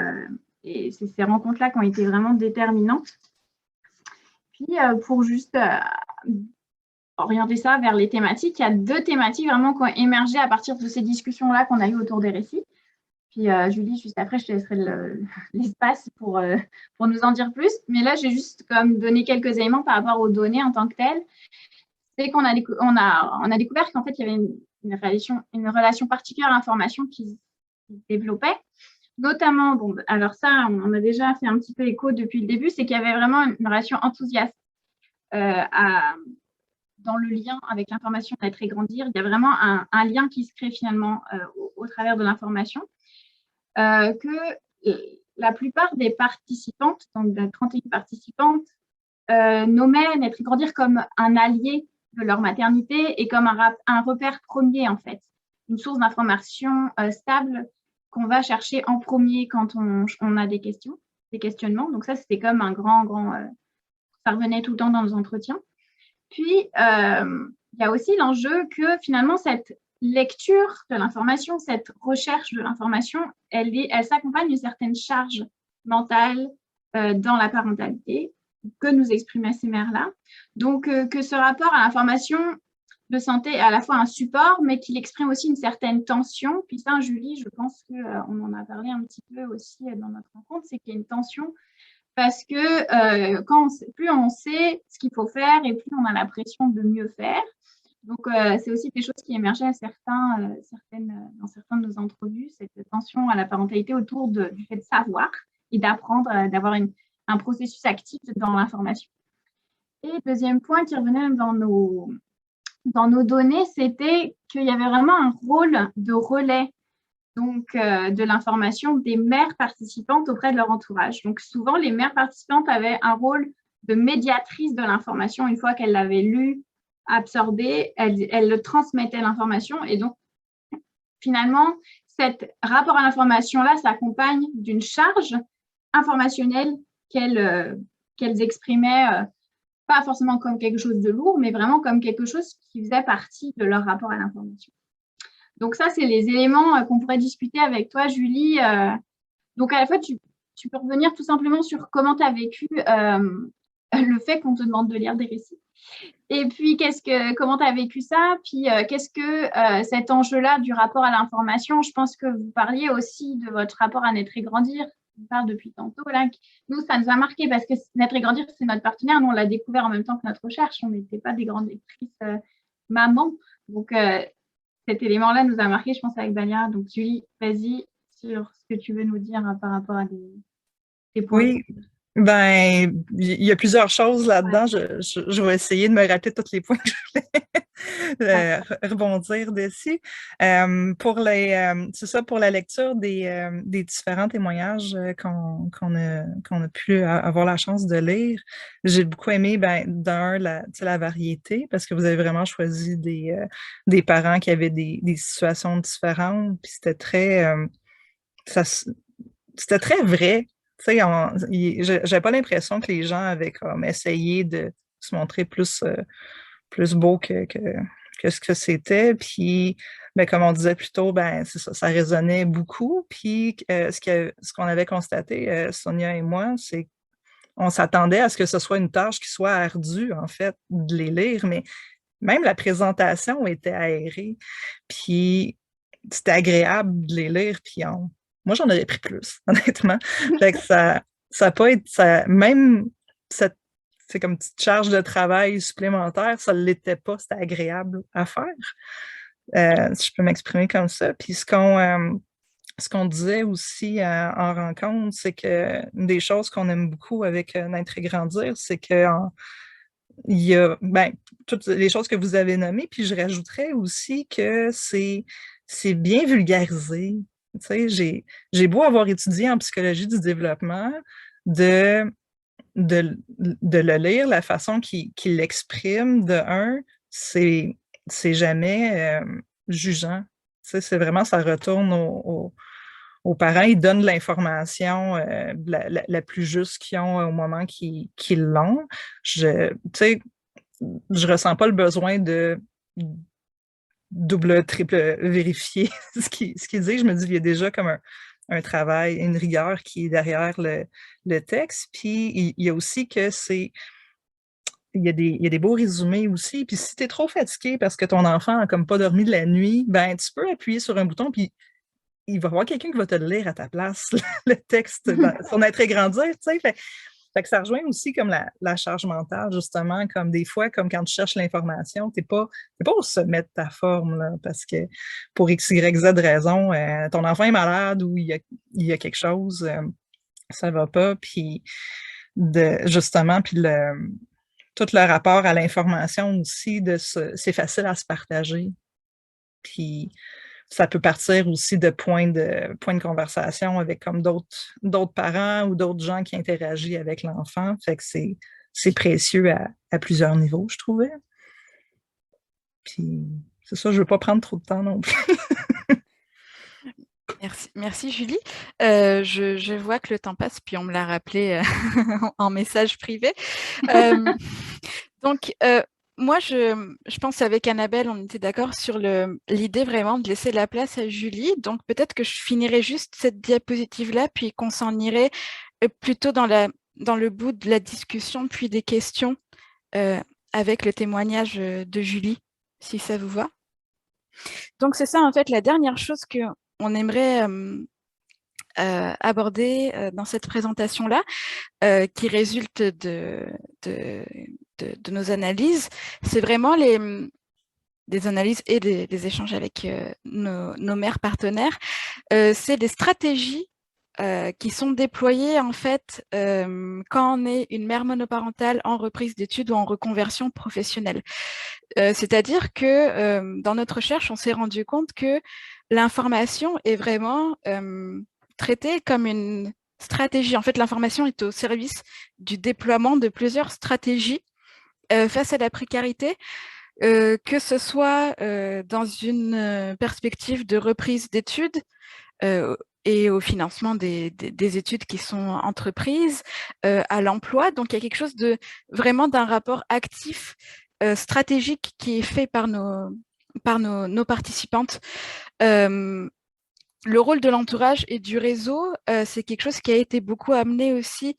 et c'est ces rencontres-là qui ont été vraiment déterminantes. Puis, pour juste orienter ça vers les thématiques, il y a 2 thématiques vraiment qui ont émergé à partir de ces discussions-là qu'on a eues autour des récits. Puis, Julie, juste après, je te laisserai l'espace pour nous en dire plus. Mais là, j'ai juste comme donné quelques éléments par rapport aux données en tant que telles. C'est qu'on a découvert qu'en fait, il y avait une relation particulière à l'information qui se développait. Notamment, bon, alors ça, on a déjà fait un petit peu écho depuis le début, c'est qu'il y avait vraiment une relation enthousiaste dans le lien avec l'information Naître et Grandir. Il y a vraiment un lien qui se crée finalement au travers de l'information. Que la plupart des participantes, donc des 31 participantes, nommaient Naître et Grandir comme un allié de leur maternité et comme un repère premier, en fait. Une source d'information stable qu'on va chercher en premier quand on a des questions, des questionnements. Donc ça, c'était comme un grand... ça revenait tout le temps dans nos entretiens. Puis, il y a aussi l'enjeu que finalement, cette lecture de l'information, cette recherche de l'information, elle s'accompagne d'une certaine charge mentale dans la parentalité que nous exprimaient ces mères-là. Donc, que ce rapport à l'information de santé est à la fois un support, mais qu'il exprime aussi une certaine tension. Puis ça, Julie, je pense qu'on en a parlé un petit peu aussi dans notre rencontre, c'est qu'il y a une tension parce que plus on sait ce qu'il faut faire et plus on a la pression de mieux faire. Donc, c'est aussi des choses qui émergeaient dans certaines de nos entrevues, cette tension à la parentalité autour du fait de savoir et d'apprendre, d'avoir un processus actif dans l'information. Et deuxième point qui revenait dans nos données, c'était qu'il y avait vraiment un rôle de relais donc, de l'information des mères participantes auprès de leur entourage. Donc, souvent, les mères participantes avaient un rôle de médiatrice de l'information. Une fois qu'elles l'avaient lue, absorbée, elles le transmettaient l'information. Et donc, finalement, cet rapport à l'information-là s'accompagne d'une charge informationnelle qu'elles exprimaient, pas forcément comme quelque chose de lourd, mais vraiment comme quelque chose qui faisait partie de leur rapport à l'information. Donc ça, c'est les éléments qu'on pourrait discuter avec toi, Julie. Donc à la fois, tu peux revenir tout simplement sur comment tu as vécu le fait qu'on te demande de lire des récits. Et puis, comment tu as vécu ça? Puis, qu'est-ce que cet enjeu-là du rapport à l'information, je pense que vous parliez aussi de votre rapport à Naître et Grandir. On parle depuis tantôt. Là. Nous, ça nous a marqué parce que Naître et Grandir, c'est notre partenaire. Nous, on l'a découvert en même temps que notre recherche. On n'était pas des grandes lectrices mamans. Donc, cet élément-là nous a marqué, je pense, avec Balia. Donc, Julie, vas-y sur ce que tu veux nous dire par rapport à des points. Oui, ben, il y a plusieurs choses là-dedans. Ouais. Je vais essayer de me rappeler tous les points que je voulais rebondir dessus. C'est ça, pour la lecture des différents témoignages qu'on a pu avoir la chance de lire. J'ai beaucoup aimé, la variété, parce que vous avez vraiment choisi des parents qui avaient des situations différentes, puis c'était très vrai. Tu sais, j'avais pas l'impression que les gens avaient comme essayé de se montrer plus beau que ce que c'était. Puis, comme on disait plus tôt, c'est ça résonnait beaucoup. Puis, ce qu'on avait constaté, Sonia et moi, c'est qu'on s'attendait à ce que ce soit une tâche qui soit ardue, en fait, de les lire, mais même la présentation était aérée. Puis, c'était agréable de les lire, puis moi, j'en aurais pris plus, honnêtement. Fait que ça a pas été... même cette c'est comme une petite charge de travail supplémentaire. Ça ne l'était pas, c'était agréable à faire. Si je peux m'exprimer comme ça. Puis ce qu'on disait aussi en rencontre, c'est que une des choses qu'on aime beaucoup avec Naître et grandir, c'est que il y a toutes les choses que vous avez nommées, puis je rajouterais aussi que c'est bien vulgarisé. Tu sais, j'ai beau avoir étudié en psychologie du développement, de, de le lire, la façon qu'il l'exprime, de un, c'est jamais jugeant. Tu sais, c'est vraiment, ça retourne aux parents, ils donnent l'information la plus juste qu'ils ont au moment qu'ils l'ont. Tu sais, je ressens pas le besoin de double, triple vérifier ce qu'il dit. Je me dis qu'il y a déjà comme un travail, une rigueur qui est derrière le texte. Puis il y a aussi que il y a des beaux résumés aussi. Puis si tu es trop fatigué parce que ton enfant n'a comme pas dormi de la nuit, ben tu peux appuyer sur un bouton, puis il va y avoir quelqu'un qui va te le lire à ta place, le texte, sur Naître et grandir, tu sais. Fait que ça rejoint aussi comme la charge mentale, justement, comme des fois, comme quand tu cherches l'information, t'es pas au sommet de ta forme, là, parce que pour X, Y, Z raison, ton enfant est malade ou il y a quelque chose, ça va pas, puis justement, puis tout le rapport à l'information aussi, c'est facile à se partager. Puis ça peut partir aussi de points de conversation avec comme d'autres parents ou d'autres gens qui interagissent avec l'enfant. Fait que c'est précieux à plusieurs niveaux, je trouvais. Puis c'est ça, je veux pas prendre trop de temps non plus. Merci Julie. Je vois que le temps passe, puis on me l'a rappelé en message privé. Donc, moi, je pense avec Annabelle, on était d'accord sur l'idée vraiment de laisser la place à Julie. Donc, peut-être que je finirai juste cette diapositive-là, puis qu'on s'en irait plutôt dans le bout de la discussion, puis des questions avec le témoignage de Julie, si ça vous va. Donc, c'est ça, en fait, la dernière chose qu'on aimerait aborder dans cette présentation-là, qui résulte de nos analyses, c'est vraiment des analyses et des échanges avec nos mères partenaires, c'est des stratégies qui sont déployées en fait quand on est une mère monoparentale en reprise d'études ou en reconversion professionnelle. C'est-à-dire que dans notre recherche, on s'est rendu compte que l'information est vraiment traitée comme une stratégie. En fait, l'information est au service du déploiement de plusieurs stratégies face à la précarité, que ce soit dans une perspective de reprise d'études et au financement des études qui sont entreprises, à l'emploi. Donc, il y a quelque chose vraiment d'un rapport actif, stratégique qui est fait par nos participantes. Le rôle de l'entourage et du réseau, c'est quelque chose qui a été beaucoup amené aussi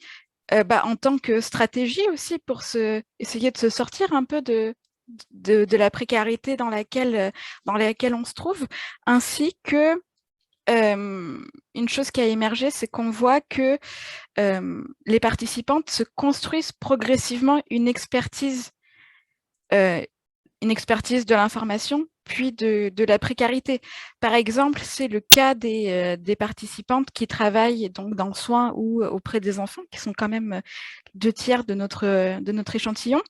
en tant que stratégie aussi pour essayer de se sortir un peu de la précarité dans laquelle on se trouve, ainsi que une chose qui a émergé, c'est qu'on voit que les participantes se construisent progressivement une expertise de l'information, puis de la précarité. Par exemple, c'est le cas des participantes qui travaillent donc dans le soin ou auprès des enfants, qui sont quand même 2/3 de notre échantillon,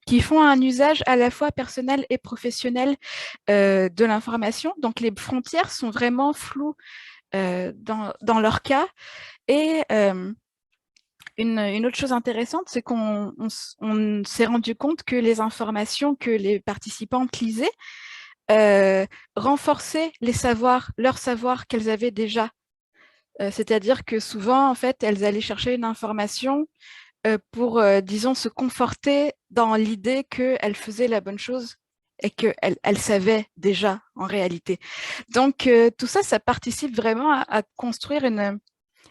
qui font un usage à la fois personnel et professionnel de l'information. Donc, les frontières sont vraiment floues dans leur cas. Et une autre chose intéressante, c'est qu'on s'est rendu compte que les informations que les participantes lisaient renforçaient leurs savoirs qu'elles avaient déjà. C'est-à-dire que souvent, en fait, elles allaient chercher une information pour, disons, se conforter dans l'idée qu'elles faisaient la bonne chose et qu'elles savaient déjà en réalité. Donc, tout ça, ça participe vraiment à construire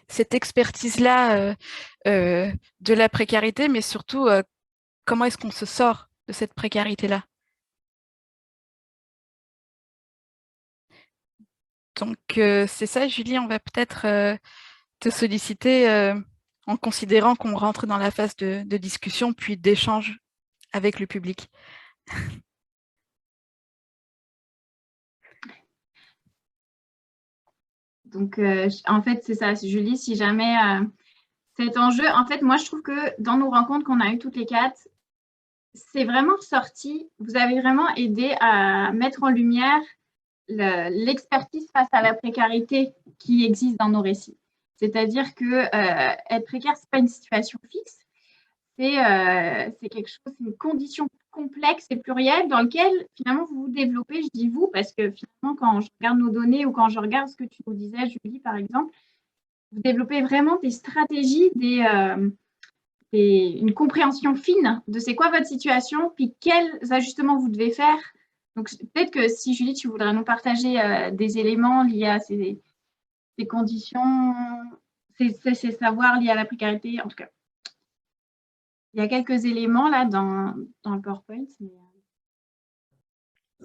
cette expertise-là de la précarité, mais surtout, comment est-ce qu'on se sort de cette précarité-là? Donc, c'est ça, Julie, on va peut-être te solliciter en considérant qu'on rentre dans la phase de discussion puis d'échange avec le public. Donc, en fait, c'est ça, Julie, si jamais cet enjeu, en fait, moi, je trouve que dans nos rencontres qu'on a eues toutes les quatre, c'est vraiment ressorti, vous avez vraiment aidé à mettre en lumière l'expertise face à la précarité qui existe dans nos récits. C'est-à-dire que être précaire, ce n'est pas une situation fixe, c'est quelque chose, c'est une condition complexe et plurielle dans laquelle finalement vous vous développez, je dis vous, parce que finalement quand je regarde nos données ou quand je regarde ce que tu nous disais, Julie, par exemple, vous développez vraiment des stratégies, une compréhension fine de c'est quoi votre situation, puis quels ajustements vous devez faire. Donc peut-être que si Julie, tu voudrais nous partager des éléments liés à ces conditions, ces savoirs liés à la précarité, en tout cas. Il y a quelques éléments là dans le PowerPoint.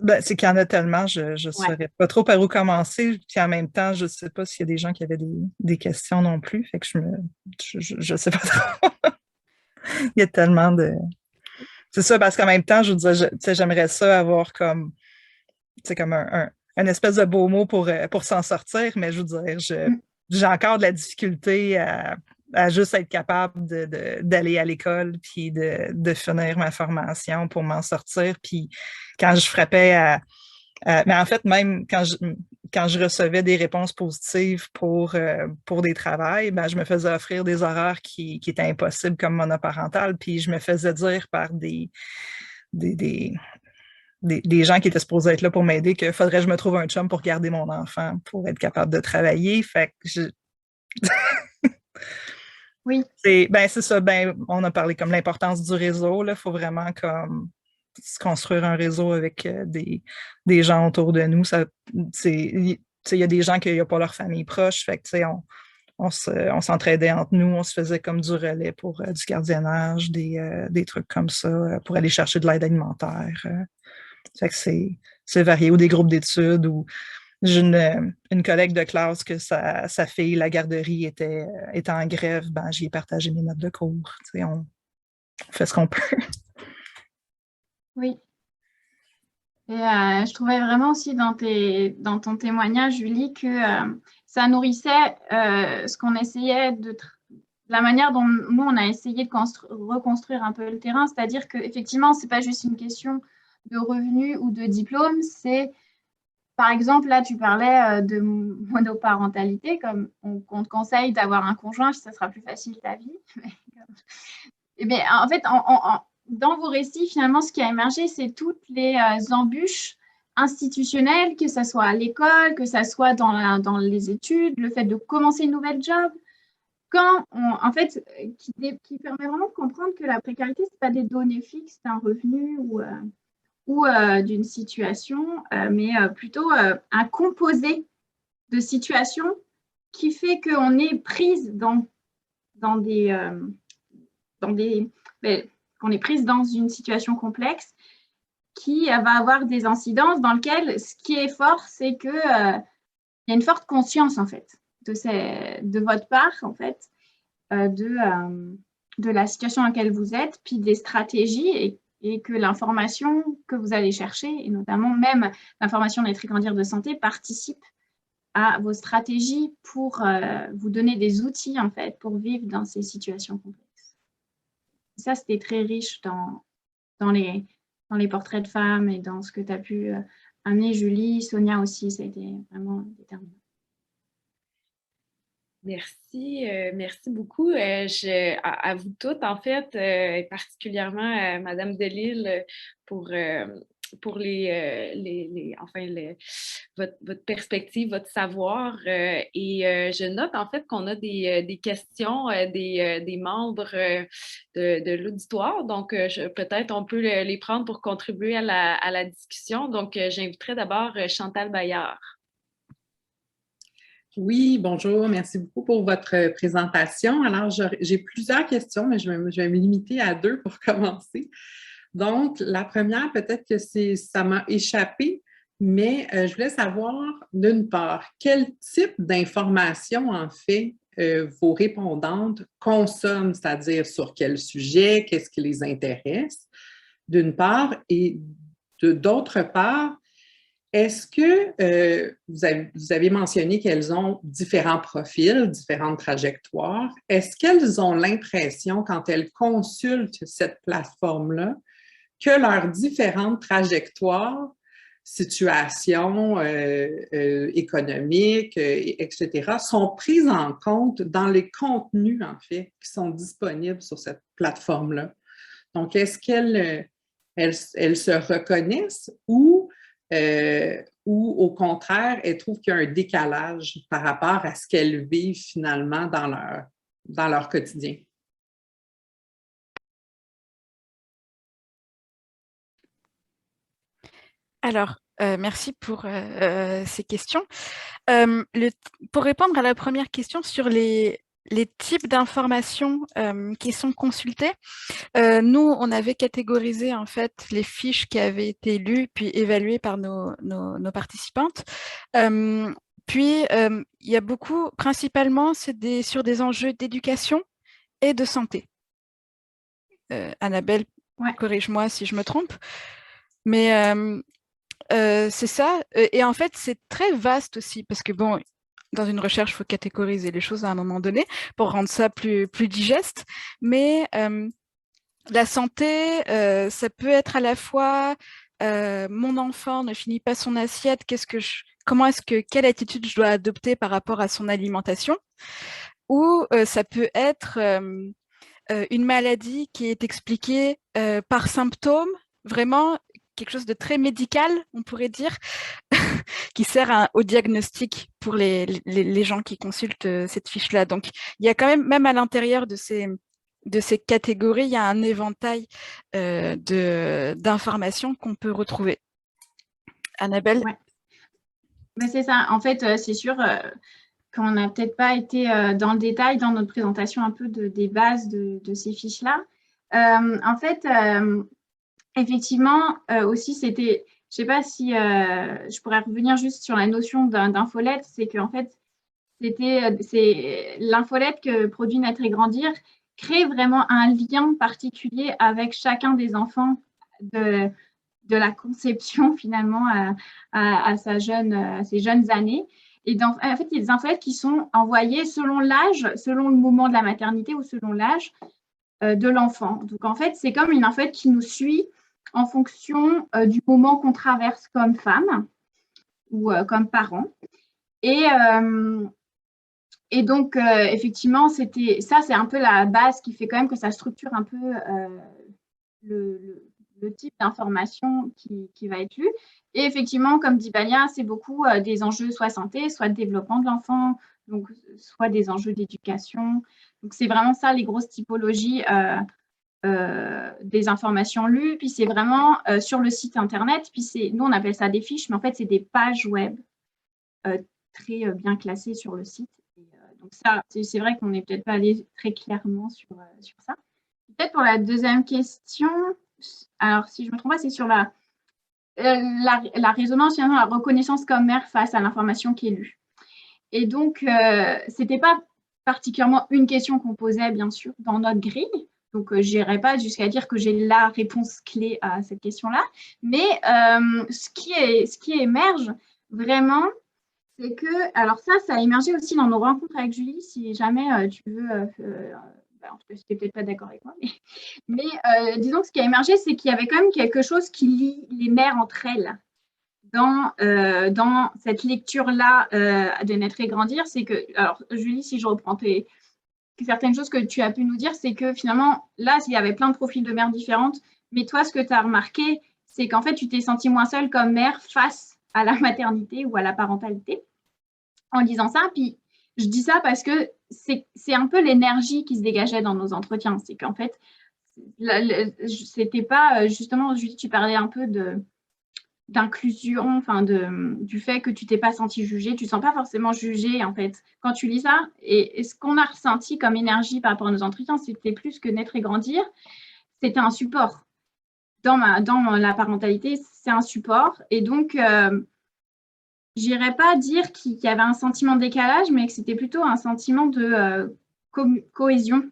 Ben, c'est qu'il y en a tellement, je ne saurais pas trop par où commencer. Puis en même temps, je ne sais pas s'il y a des gens qui avaient des questions non plus. Fait que je sais pas trop. Il y a tellement de... C'est ça, parce qu'en même temps, je veux dire, j'aimerais ça avoir comme un espèce de beau mot pour s'en sortir, mais je veux dire, j'ai encore de la difficulté à juste être capable d'aller à l'école puis de finir ma formation pour m'en sortir. Puis quand je frappais mais en fait, même quand je recevais des réponses positives pour des travails, ben, je me faisais offrir des horaires qui étaient impossibles comme monoparental, puis je me faisais dire par des gens qui étaient supposés être là pour m'aider qu'il faudrait que je me trouve un chum pour garder mon enfant, pour être capable de travailler. Fait que Oui. c'est ça, on a parlé comme l'importance du réseau. Il faut vraiment comme se construire un réseau avec des gens autour de nous. Il y a des gens qui n'ont pas leur famille proche. Fait que, on s'entraidait entre nous, on se faisait comme du relais pour du gardiennage, des trucs comme ça, pour aller chercher de l'aide alimentaire. Fait que c'est varié. Ou des groupes d'études, ou j'ai une collègue de classe que sa fille, la garderie, était en grève, j'y ai partagé mes notes de cours. On fait ce qu'on peut. Oui. Et je trouvais vraiment aussi dans ton témoignage, Julie, que ça nourrissait ce qu'on essayait la manière dont nous, on a essayé de reconstruire un peu le terrain, c'est-à-dire qu'effectivement, ce n'est pas juste une question de revenus ou de diplôme, c'est, par exemple, là, tu parlais de monoparentalité, comme on te conseille d'avoir un conjoint, ça sera plus facile ta vie. Et bien, en fait, dans vos récits, finalement, ce qui a émergé, c'est toutes les embûches institutionnelles, que ce soit à l'école, que ce soit dans les études, le fait de commencer une nouvelle job, en fait, qui permet vraiment de comprendre que la précarité, ce n'est pas des données fixes d'un revenu ou d'une situation, mais plutôt un composé de situations qui fait qu'on est prise qu'on est prise dans une situation complexe qui va avoir des incidences dans lesquelles ce qui est fort, c'est qu'il y a une forte conscience, en fait, de votre part, en fait, de la situation dans laquelle vous êtes, puis des stratégies et que l'information que vous allez chercher, et notamment même l'information des tricandières de santé, participe à vos stratégies pour vous donner des outils, en fait, pour vivre dans ces situations complexes. Ça, c'était très riche dans les portraits de femmes et dans ce que tu as pu amener, Julie, Sonia aussi, ça a été vraiment déterminant. Merci, merci beaucoup à vous toutes, en fait, et particulièrement à Madame Delisle pour votre perspective, votre savoir. Et je note en fait qu'on a des questions des membres de l'auditoire. Donc, peut-être on peut les prendre pour contribuer à la discussion. Donc, j'inviterai d'abord Chantal Bayard. Oui, bonjour. Merci beaucoup pour votre présentation. Alors, j'ai plusieurs questions, mais je vais me limiter à 2 pour commencer. Donc, la première, peut-être que ça m'a échappé, mais je voulais savoir, d'une part, quel type d'information, en fait, vos répondantes consomment, c'est-à-dire sur quel sujet, qu'est-ce qui les intéresse, d'une part, et d'autre part, est-ce que vous avez mentionné qu'elles ont différents profils, différentes trajectoires. Est-ce qu'elles ont l'impression, quand elles consultent cette plateforme-là, que leurs différentes trajectoires, situations économiques, etc., sont prises en compte dans les contenus, en fait, qui sont disponibles sur cette plateforme-là? Donc, est-ce qu'elles se reconnaissent ou au contraire, elles trouvent qu'il y a un décalage par rapport à ce qu'elles vivent finalement dans leur quotidien? Alors, merci pour ces questions. Pour répondre à la première question sur les types d'informations qui sont consultées, nous, on avait catégorisé en fait les fiches qui avaient été lues puis évaluées par nos participantes. Puis, il y a beaucoup, principalement, c'est sur des enjeux d'éducation et de santé. Annabelle, Ouais. corrige-moi si je me trompe. Mais c'est ça. Et en fait, c'est très vaste aussi parce que, bon, dans une recherche, il faut catégoriser les choses à un moment donné pour rendre ça plus digeste. Mais la santé, ça peut être à la fois mon enfant ne finit pas son assiette, quelle attitude je dois adopter par rapport à son alimentation, ou ça peut être une maladie qui est expliquée par symptômes, vraiment quelque chose de très médical, on pourrait dire, qui sert au diagnostic pour les gens qui consultent cette fiche-là. Donc, il y a quand même à l'intérieur de ces catégories, il y a un éventail d'informations qu'on peut retrouver. Annabelle? Ouais. Ben, c'est ça. En fait, c'est sûr qu'on n'a peut-être pas été dans le détail dans notre présentation un peu des bases de ces fiches-là. En fait, effectivement, aussi, c'était, je ne sais pas si je pourrais revenir juste sur la notion d'infolette, c'est qu'en fait, c'est l'infolette que produit Naître et Grandir crée vraiment un lien particulier avec chacun des enfants de la conception finalement à ses jeunes années. Et en fait, il y a des infolettes qui sont envoyées selon l'âge, selon le moment de la maternité ou selon l'âge de l'enfant. Donc, en fait, c'est comme une infolette qui nous suit en fonction du moment qu'on traverse comme femme ou comme parent. Et donc, effectivement, c'est un peu la base qui fait quand même que ça structure un peu le type d'information qui va être lue. Et effectivement, comme dit Balia, c'est beaucoup des enjeux soit santé, soit de développement de l'enfant, donc soit des enjeux d'éducation. Donc, c'est vraiment ça, les grosses typologies des informations lues. Puis, c'est vraiment sur le site Internet. Puis, nous, on appelle ça des fiches, mais en fait, c'est des pages web très bien classées sur le site. Donc ça, c'est vrai qu'on n'est peut-être pas allé très clairement sur ça. Peut-être pour la deuxième question, alors si je ne me trompe pas, c'est sur la résonance, finalement, la reconnaissance comme mère face à l'information qui est lue. Et donc, ce n'était pas particulièrement une question qu'on posait, bien sûr, dans notre grille. Donc, je n'irai pas jusqu'à dire que j'ai la réponse clé à cette question-là. Mais ce qui émerge vraiment, c'est que, alors ça a émergé aussi dans nos rencontres avec Julie, si jamais tu veux, en tout cas, tu n'es peut-être pas d'accord avec moi, mais disons que ce qui a émergé, c'est qu'il y avait quand même quelque chose qui lie les mères entre elles dans cette lecture-là de Naître et Grandir. C'est que, alors Julie, si je reprends certaines choses que tu as pu nous dire, c'est que finalement, là, il y avait plein de profils de mères différentes, mais toi, ce que tu as remarqué, c'est qu'en fait, tu t'es sentie moins seule comme mère face à la maternité ou à la parentalité en lisant ça. Puis je dis ça parce que c'est un peu l'énergie qui se dégageait dans nos entretiens. C'est qu'en fait, c'était pas justement, Julie, tu parlais un peu d'inclusion, enfin du fait que tu t'es pas senti jugée, tu ne sens pas forcément jugée en fait quand tu lis ça. Et ce qu'on a ressenti comme énergie par rapport à nos entretiens, c'était plus que Naître et Grandir, c'était un support. Dans la parentalité, c'est un support. Et donc, j'irais pas dire qu'il y avait un sentiment de décalage, mais que c'était plutôt un sentiment de cohésion,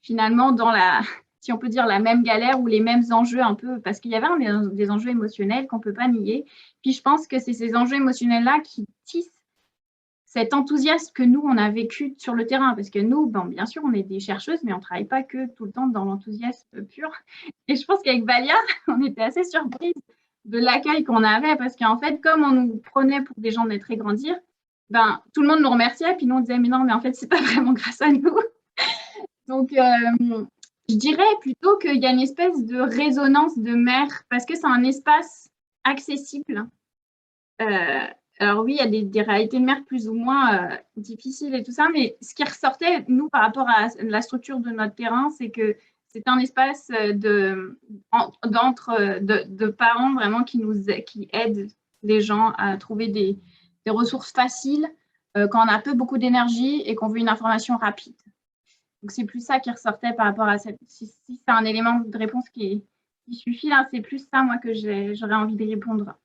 finalement, dans la, si on peut dire, la même galère ou les mêmes enjeux un peu, parce qu'il y avait des enjeux émotionnels qu'on ne peut pas nier. Puis je pense que c'est ces enjeux émotionnels-là qui tissent cet enthousiasme que nous, on a vécu sur le terrain. Parce que nous, bon, bien sûr, on est des chercheuses, mais on ne travaille pas que tout le temps dans l'enthousiasme pur. Et je pense qu'avec Valia, on était assez surprise de l'accueil qu'on avait, parce qu'en fait, comme on nous prenait pour des gens de très grandir, ben, tout le monde nous remerciait, puis nous, on disait, mais non, mais en fait, c'est pas vraiment grâce à nous. Donc, je dirais plutôt qu'il y a une espèce de résonance de mère, parce que c'est un espace accessible. Alors oui, il y a des réalités de mer plus ou moins difficiles et tout ça, mais ce qui ressortait, nous, par rapport à la structure de notre terrain, c'est que c'est un espace de parents vraiment qui aident les gens à trouver des ressources faciles quand on a beaucoup d'énergie et qu'on veut une information rapide. Donc, c'est plus ça qui ressortait par rapport à cette... Si c'est un élément de réponse qui suffit, là, c'est plus ça, moi, que j'aurais envie de répondre.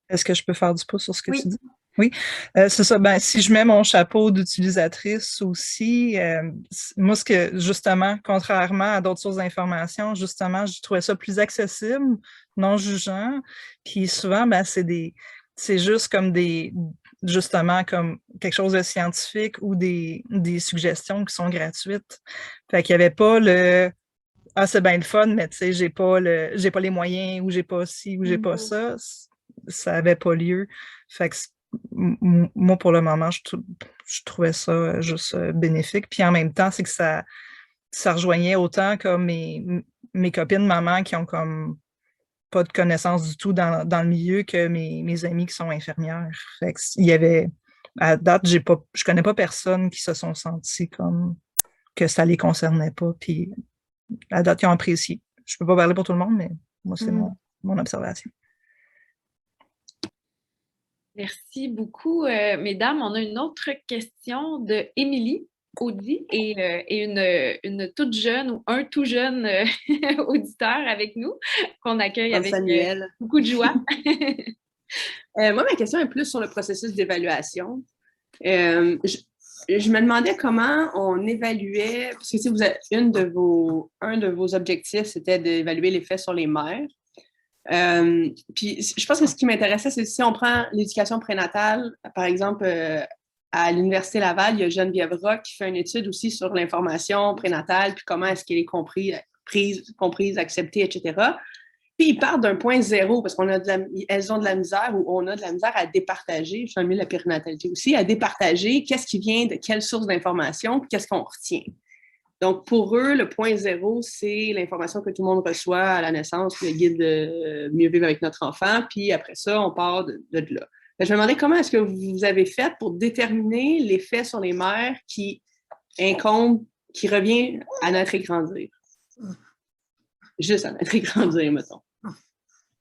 Est-ce que je peux faire du pouce sur ce que Oui. tu dis? Oui, c'est ça. Ben, si je mets mon chapeau d'utilisatrice aussi, moi, justement, contrairement à d'autres sources d'information, justement, je trouvais ça plus accessible, non jugeant. Puis souvent, ben, c'est juste comme justement, comme quelque chose de scientifique ou des suggestions qui sont gratuites. Fait qu'il n'y avait pas ah, c'est bien le fun, mais tu sais, j'ai pas les moyens, ou j'ai pas ci, ou j'ai pas ça. Ça n'avait pas lieu. Fait que moi, pour le moment, je trouvais ça juste bénéfique. Puis en même temps, c'est que ça rejoignait autant comme mes copines mamans qui ont comme pas de connaissances du tout dans le milieu que mes amis qui sont infirmières. Fait que il y avait, à date, je connais pas personne qui se sont sentis comme que ça les concernait pas. Puis à date, ils ont apprécié. Je peux pas parler pour tout le monde, mais moi, c'est mon observation. Merci beaucoup, mesdames. On a une autre question de Émilie Audy et une toute jeune ou un tout jeune auditeur avec nous qu'on accueille avec beaucoup de joie. Moi, ma question est plus sur le processus d'évaluation. Je me demandais comment on évaluait, parce que si vous avez, un de vos objectifs, c'était d'évaluer l'effet sur les mères. Puis je pense que ce qui m'intéressait, c'est si on prend l'éducation prénatale, par exemple, à l'Université Laval, il y a Geneviève Roch qui fait une étude aussi sur l'information prénatale, puis comment est-ce qu'elle est comprise, acceptée, etc. Puis ils partent d'un point zéro, parce elles ont de la misère, ou on a de la misère à départager, je suis dans le milieu de la périnatalité aussi, à départager qu'est-ce qui vient de quelle source d'information, puis qu'est-ce qu'on retient. Donc, pour eux, le point zéro, c'est l'information que tout le monde reçoit à la naissance, le guide de mieux vivre avec notre enfant, puis après ça, on part de là. Je me demandais comment est-ce que vous avez fait pour déterminer l'effet sur les mères qui revient à naître et grandir. Juste à naître et grandir, mettons.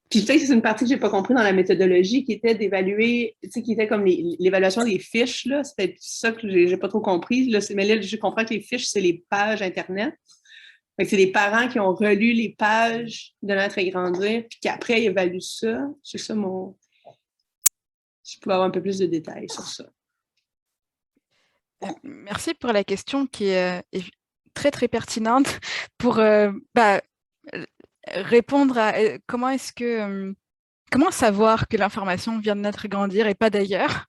Puis peut-être que c'est une partie que je n'ai pas compris dans la méthodologie qui était d'évaluer, tu sais, qui était comme l'évaluation des fiches, là. C'est peut-être ça que je n'ai pas trop compris. Là, mais là, je comprends que les fiches, c'est les pages Internet. Fait que c'est les parents qui ont relu les pages de Naître et grandir, puis qu'après, ils évaluent ça. C'est ça mon... Je pouvais avoir un peu plus de détails sur ça. Merci pour la question qui est très, très pertinente pour répondre à comment savoir que l'information vient de naître et grandir et pas d'ailleurs.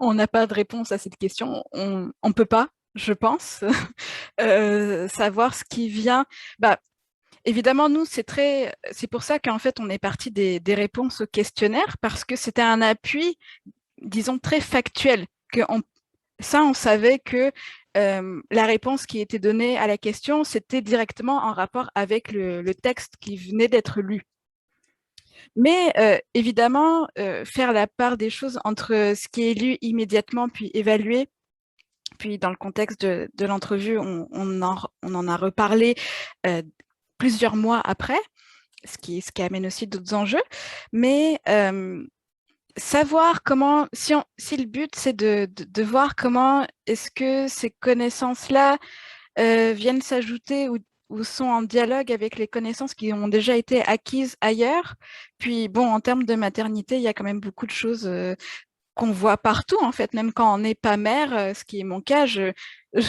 On n'a pas de réponse à cette question. On ne peut pas, je pense, savoir ce qui vient. Évidemment, nous, c'est pour ça qu'en fait, on est parti des réponses au questionnaire, parce que c'était un appui, disons, très factuel. On savait que la réponse qui était donnée à la question, c'était directement en rapport avec le texte qui venait d'être lu. Mais évidemment, faire la part des choses entre ce qui est lu immédiatement, puis évalué, puis dans le contexte de l'entrevue, on en a reparlé plusieurs mois après, ce qui amène aussi d'autres enjeux. Mais savoir comment, si le but c'est de voir comment est-ce que ces connaissances-là viennent s'ajouter ou sont en dialogue avec les connaissances qui ont déjà été acquises ailleurs. Puis bon, en termes de maternité, il y a quand même beaucoup de choses qu'on voit partout, en fait, même quand on n'est pas mère, ce qui est mon cas.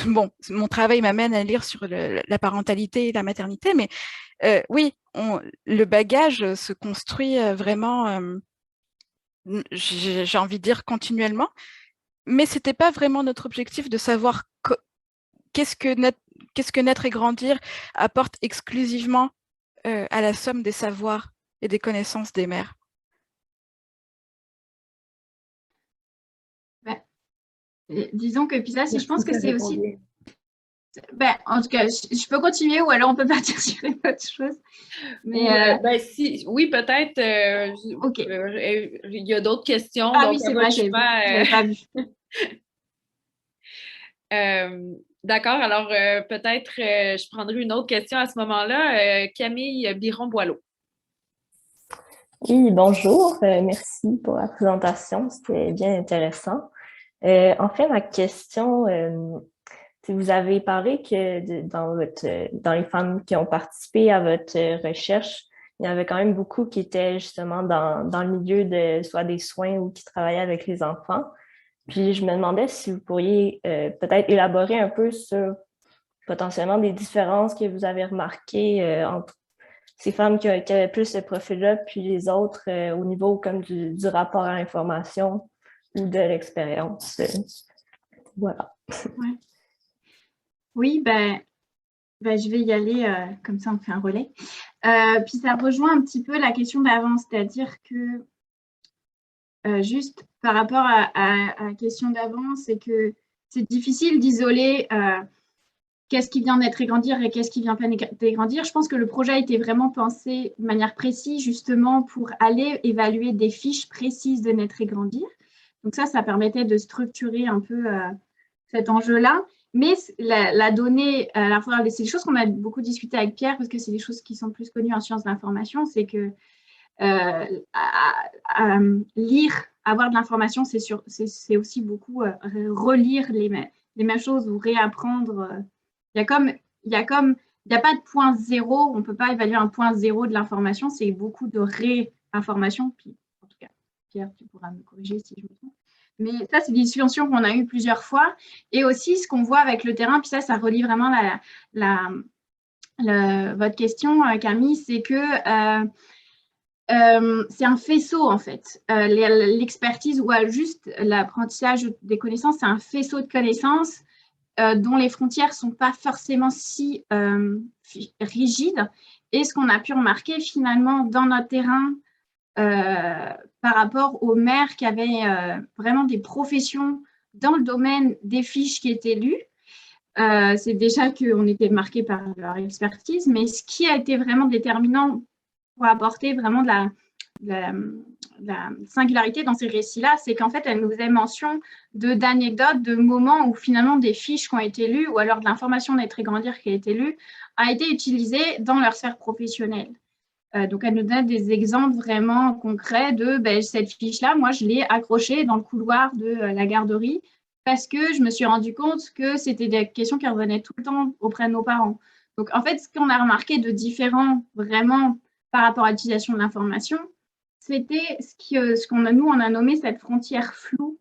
Bon, mon travail m'amène à lire sur la parentalité et la maternité, mais oui, le bagage se construit vraiment, j'ai envie de dire continuellement, mais ce n'était pas vraiment notre objectif de savoir qu'est-ce que naître et grandir apporte exclusivement à la somme des savoirs et des connaissances des mères. Disons que puis ça, je pense que c'est aussi... répondu. En tout cas, je peux continuer ou alors on peut partir sur une autre chose. Mais, oui, peut-être. OK. Il y a d'autres questions. Ah donc oui, c'est vrai, je n'avais pas vu. D'accord, alors peut-être je prendrai une autre question à ce moment-là. Camille Biron-Boileau. Oui, bonjour. Merci pour la présentation. C'était bien intéressant. En fait, ma question, vous avez parlé que dans les femmes qui ont participé à votre recherche, il y avait quand même beaucoup qui étaient justement dans le milieu de soit des soins ou qui travaillaient avec les enfants. Puis je me demandais si vous pourriez peut-être élaborer un peu sur potentiellement des différences que vous avez remarquées entre ces femmes qui avaient plus ce profil-là, puis les autres au niveau comme du rapport à l'information ou de l'expérience. Voilà. Ouais. Oui, je vais y aller, comme ça on fait un relais. Puis ça rejoint un petit peu la question d'avant, c'est-à-dire que juste par rapport à la question d'avant, c'est que c'est difficile d'isoler qu'est-ce qui vient naître et grandir et qu'est-ce qui vient pas naître et grandir. Je pense que le projet a été vraiment pensé de manière précise, justement, pour aller évaluer des fiches précises de naître et grandir. Donc ça permettait de structurer un peu cet enjeu-là. Mais la donnée, à la fois, c'est des choses qu'on a beaucoup discuté avec Pierre, parce que c'est des choses qui sont plus connues en sciences de l'information, c'est que lire, avoir de l'information, c'est aussi beaucoup relire les mêmes choses ou réapprendre. Il n'y a pas de point zéro, on ne peut pas évaluer un point zéro de l'information, c'est beaucoup de réinformation. Puis, en tout cas, Pierre, tu pourras me corriger si je me trompe. Mais ça, c'est des discussions qu'on a eues plusieurs fois. Et aussi, ce qu'on voit avec le terrain, puis ça relie vraiment votre question, Camille, c'est que c'est un faisceau, en fait. L'expertise ou juste l'apprentissage des connaissances, c'est un faisceau de connaissances dont les frontières ne sont pas forcément si rigides. Et ce qu'on a pu remarquer, finalement, dans notre terrain, par rapport aux maires qui avaient vraiment des professions dans le domaine des fiches qui étaient lues, c'est déjà qu'on était marqué par leur expertise, mais ce qui a été vraiment déterminant pour apporter vraiment de la singularité dans ces récits-là, c'est qu'en fait, elle nous faisait mention d'anecdotes, de moments où finalement des fiches qui ont été lues ou alors de l'information naître et grandir qui a été lue a été utilisée dans leur sphère professionnelle. Donc, elle nous donne des exemples vraiment concrets de cette fiche-là, moi, je l'ai accrochée dans le couloir de la garderie parce que je me suis rendu compte que c'était des questions qui revenaient tout le temps auprès de nos parents. Donc, en fait, ce qu'on a remarqué de différent vraiment par rapport à l'utilisation de l'information, c'était ce qu'on on a nommé cette frontière floue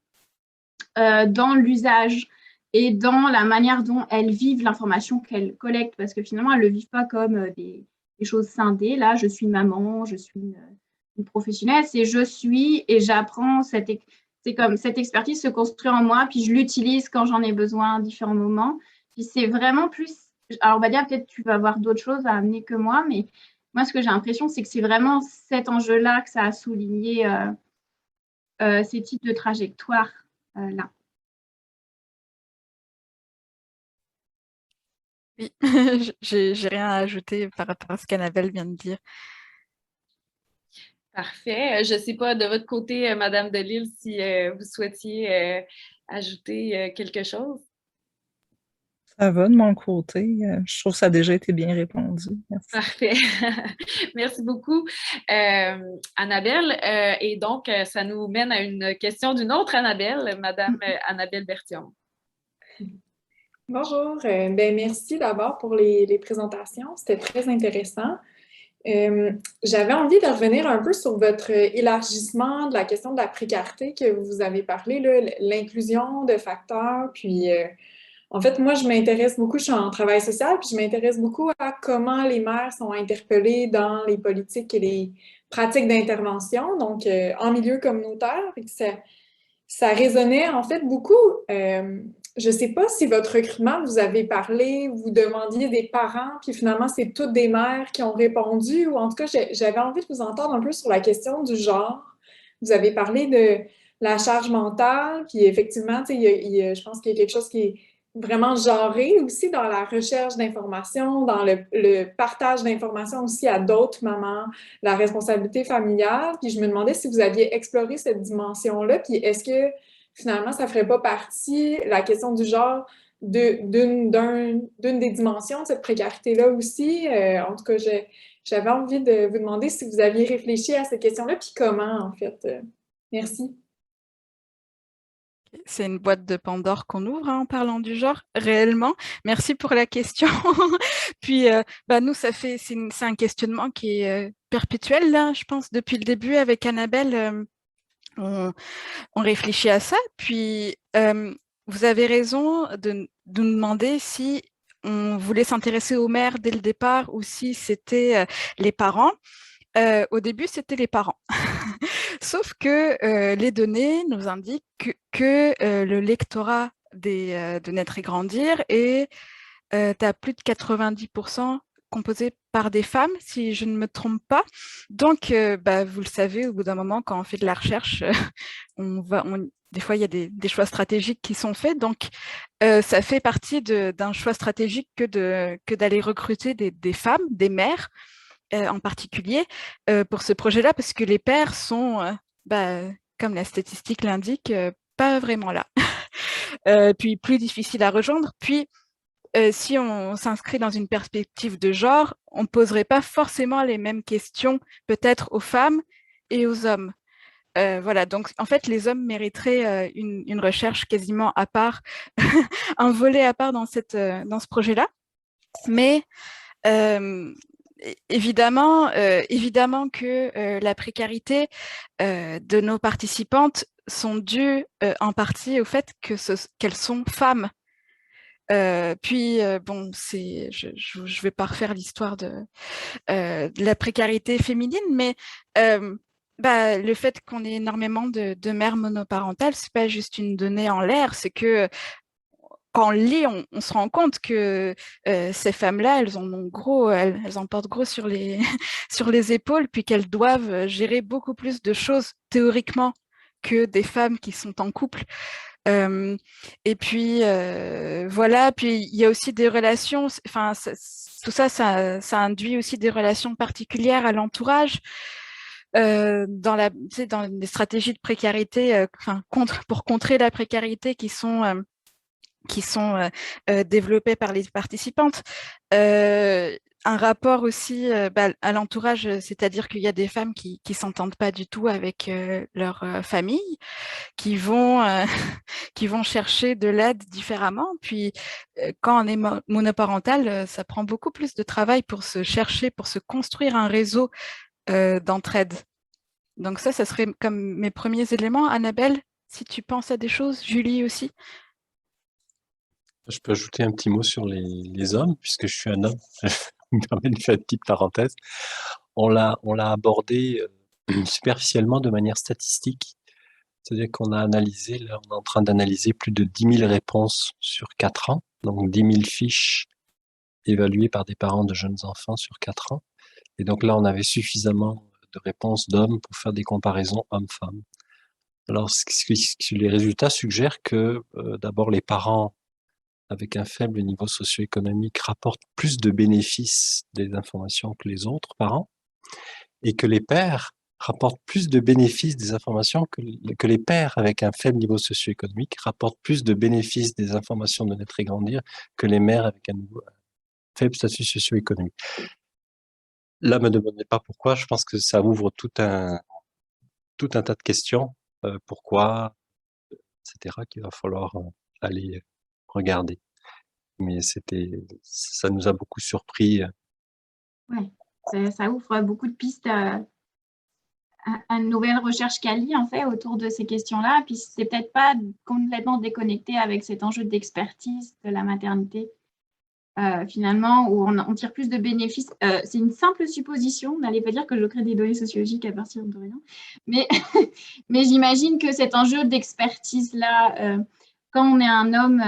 dans l'usage et dans la manière dont elles vivent l'information qu'elles collectent, parce que finalement, elles ne le vivent pas comme des choses scindées. Là, je suis maman, je suis une professionnelle, c'est je suis et j'apprends. C'est comme cette expertise se construit en moi, puis je l'utilise quand j'en ai besoin à différents moments. Puis c'est vraiment plus... Alors, on va dire, peut-être tu vas avoir d'autres choses à amener que moi, mais moi, ce que j'ai l'impression, c'est que c'est vraiment cet enjeu-là que ça a souligné ces types de trajectoires-là. Oui, j'ai rien à ajouter par rapport à ce qu'Annabelle vient de dire. Parfait. Je ne sais pas de votre côté, Madame Delisle, si vous souhaitiez ajouter quelque chose. Ça va de mon côté. Je trouve que ça a déjà été bien répondu. Merci. Parfait. Merci beaucoup, Annabelle. Et donc, ça nous mène à une question d'une autre Annabelle, Madame Annabelle Berthiaume. Bonjour, merci d'abord pour les présentations, c'était très intéressant. J'avais envie de revenir un peu sur votre élargissement de la question de la précarité que vous avez parlé, là, l'inclusion de facteurs, puis en fait, moi, je m'intéresse beaucoup, je suis en travail social, puis je m'intéresse beaucoup à comment les mères sont interpellées dans les politiques et les pratiques d'intervention, donc en milieu communautaire, et que ça résonnait en fait beaucoup. Je ne sais pas si votre recrutement, vous avez parlé, vous demandiez des parents, puis finalement, c'est toutes des mères qui ont répondu, ou en tout cas, j'avais envie de vous entendre un peu sur la question du genre. Vous avez parlé de la charge mentale, puis effectivement, tu sais, je pense qu'il y a quelque chose qui est vraiment genré aussi dans la recherche d'informations, dans le partage d'informations aussi à d'autres mamans, la responsabilité familiale. Puis je me demandais si vous aviez exploré cette dimension-là, puis est-ce que finalement, ça ne ferait pas partie, la question du genre, d'une des dimensions de cette précarité-là aussi? En tout cas, j'avais envie de vous demander si vous aviez réfléchi à cette question-là, puis comment, en fait. Merci. C'est une boîte de Pandore qu'on ouvre en parlant du genre, réellement. Merci pour la question. Puis, nous, c'est un questionnement qui est perpétuel, là, je pense, depuis le début avec Annabelle. On réfléchit à ça. Puis, vous avez raison de nous demander si on voulait s'intéresser aux mères dès le départ ou si c'était les parents. Au début, c'était les parents. Sauf que les données nous indiquent que le lectorat de Naître et Grandir est à plus de 90% composé par des femmes, si je ne me trompe pas. Donc, vous le savez, au bout d'un moment, quand on fait de la recherche, des fois, il y a des choix stratégiques qui sont faits. Donc, ça fait partie d'un choix stratégique que d'aller recruter des femmes, des mères, en particulier pour ce projet-là, parce que les pères sont, comme la statistique l'indique, pas vraiment là. Puis plus difficile à rejoindre. Puis si on s'inscrit dans une perspective de genre, on ne poserait pas forcément les mêmes questions peut-être aux femmes et aux hommes. Voilà, donc en fait, les hommes mériteraient une recherche quasiment à part, un volet à part dans ce projet-là. Mais évidemment que la précarité de nos participantes sont dues en partie au fait qu'elles sont femmes. Je vais pas refaire l'histoire de la précarité féminine, mais le fait qu'on ait énormément de mères monoparentales, c'est pas juste une donnée en l'air, c'est que quand on lit, on se rend compte que ces femmes-là, elles en ont gros, elles en portent gros sur les, sur les épaules, puis qu'elles doivent gérer beaucoup plus de choses théoriquement que des femmes qui sont en couple. Et puis, voilà, puis il y a aussi des relations, enfin, tout ça, ça induit aussi des relations particulières à l'entourage. Dans les stratégies de précarité, pour contrer la précarité qui sont développées par les participantes. Un rapport aussi à l'entourage, c'est-à-dire qu'il y a des femmes qui s'entendent pas du tout avec leur famille, qui vont chercher de l'aide différemment. Puis quand on est monoparental, ça prend beaucoup plus de travail pour se chercher, pour se construire un réseau d'entraide. Donc ça serait comme mes premiers éléments. Annabelle, si tu penses à des choses, Julie aussi. Je peux ajouter un petit mot sur les hommes, puisque je suis un homme. Je me permets de faire une petite parenthèse. On l'a abordé superficiellement de manière statistique. C'est-à-dire qu'on a analysé, là, on est en train d'analyser plus de 10 000 réponses sur 4 ans, donc 10 000 fiches évaluées par des parents de jeunes enfants sur 4 ans. Et donc là, on avait suffisamment de réponses d'hommes pour faire des comparaisons hommes-femmes. Alors, les résultats suggèrent que d'abord les parents avec un faible niveau socio-économique rapportent plus de bénéfices des informations que les autres parents, et que les pères rapportent plus de bénéfices des informations que les pères avec un faible niveau socio-économique rapportent plus de bénéfices des informations de Naître et Grandir que les mères avec un faible statut socio-économique. Là, me demandez pas pourquoi, je pense que ça ouvre tout un tas de questions, pourquoi, etc., qu'il va falloir aller regarder. mais ça nous a beaucoup surpris. Ouais, ça ouvre beaucoup de pistes à une nouvelle recherche quali, en fait, autour de ces questions-là. Puis c'est peut-être pas complètement déconnecté avec cet enjeu d'expertise de la maternité, finalement, où on tire plus de bénéfices. C'est une simple supposition. N'allez pas dire que je crée des données sociologiques à partir de rien. Mais, mais j'imagine que cet enjeu d'expertise-là, quand on est un homme,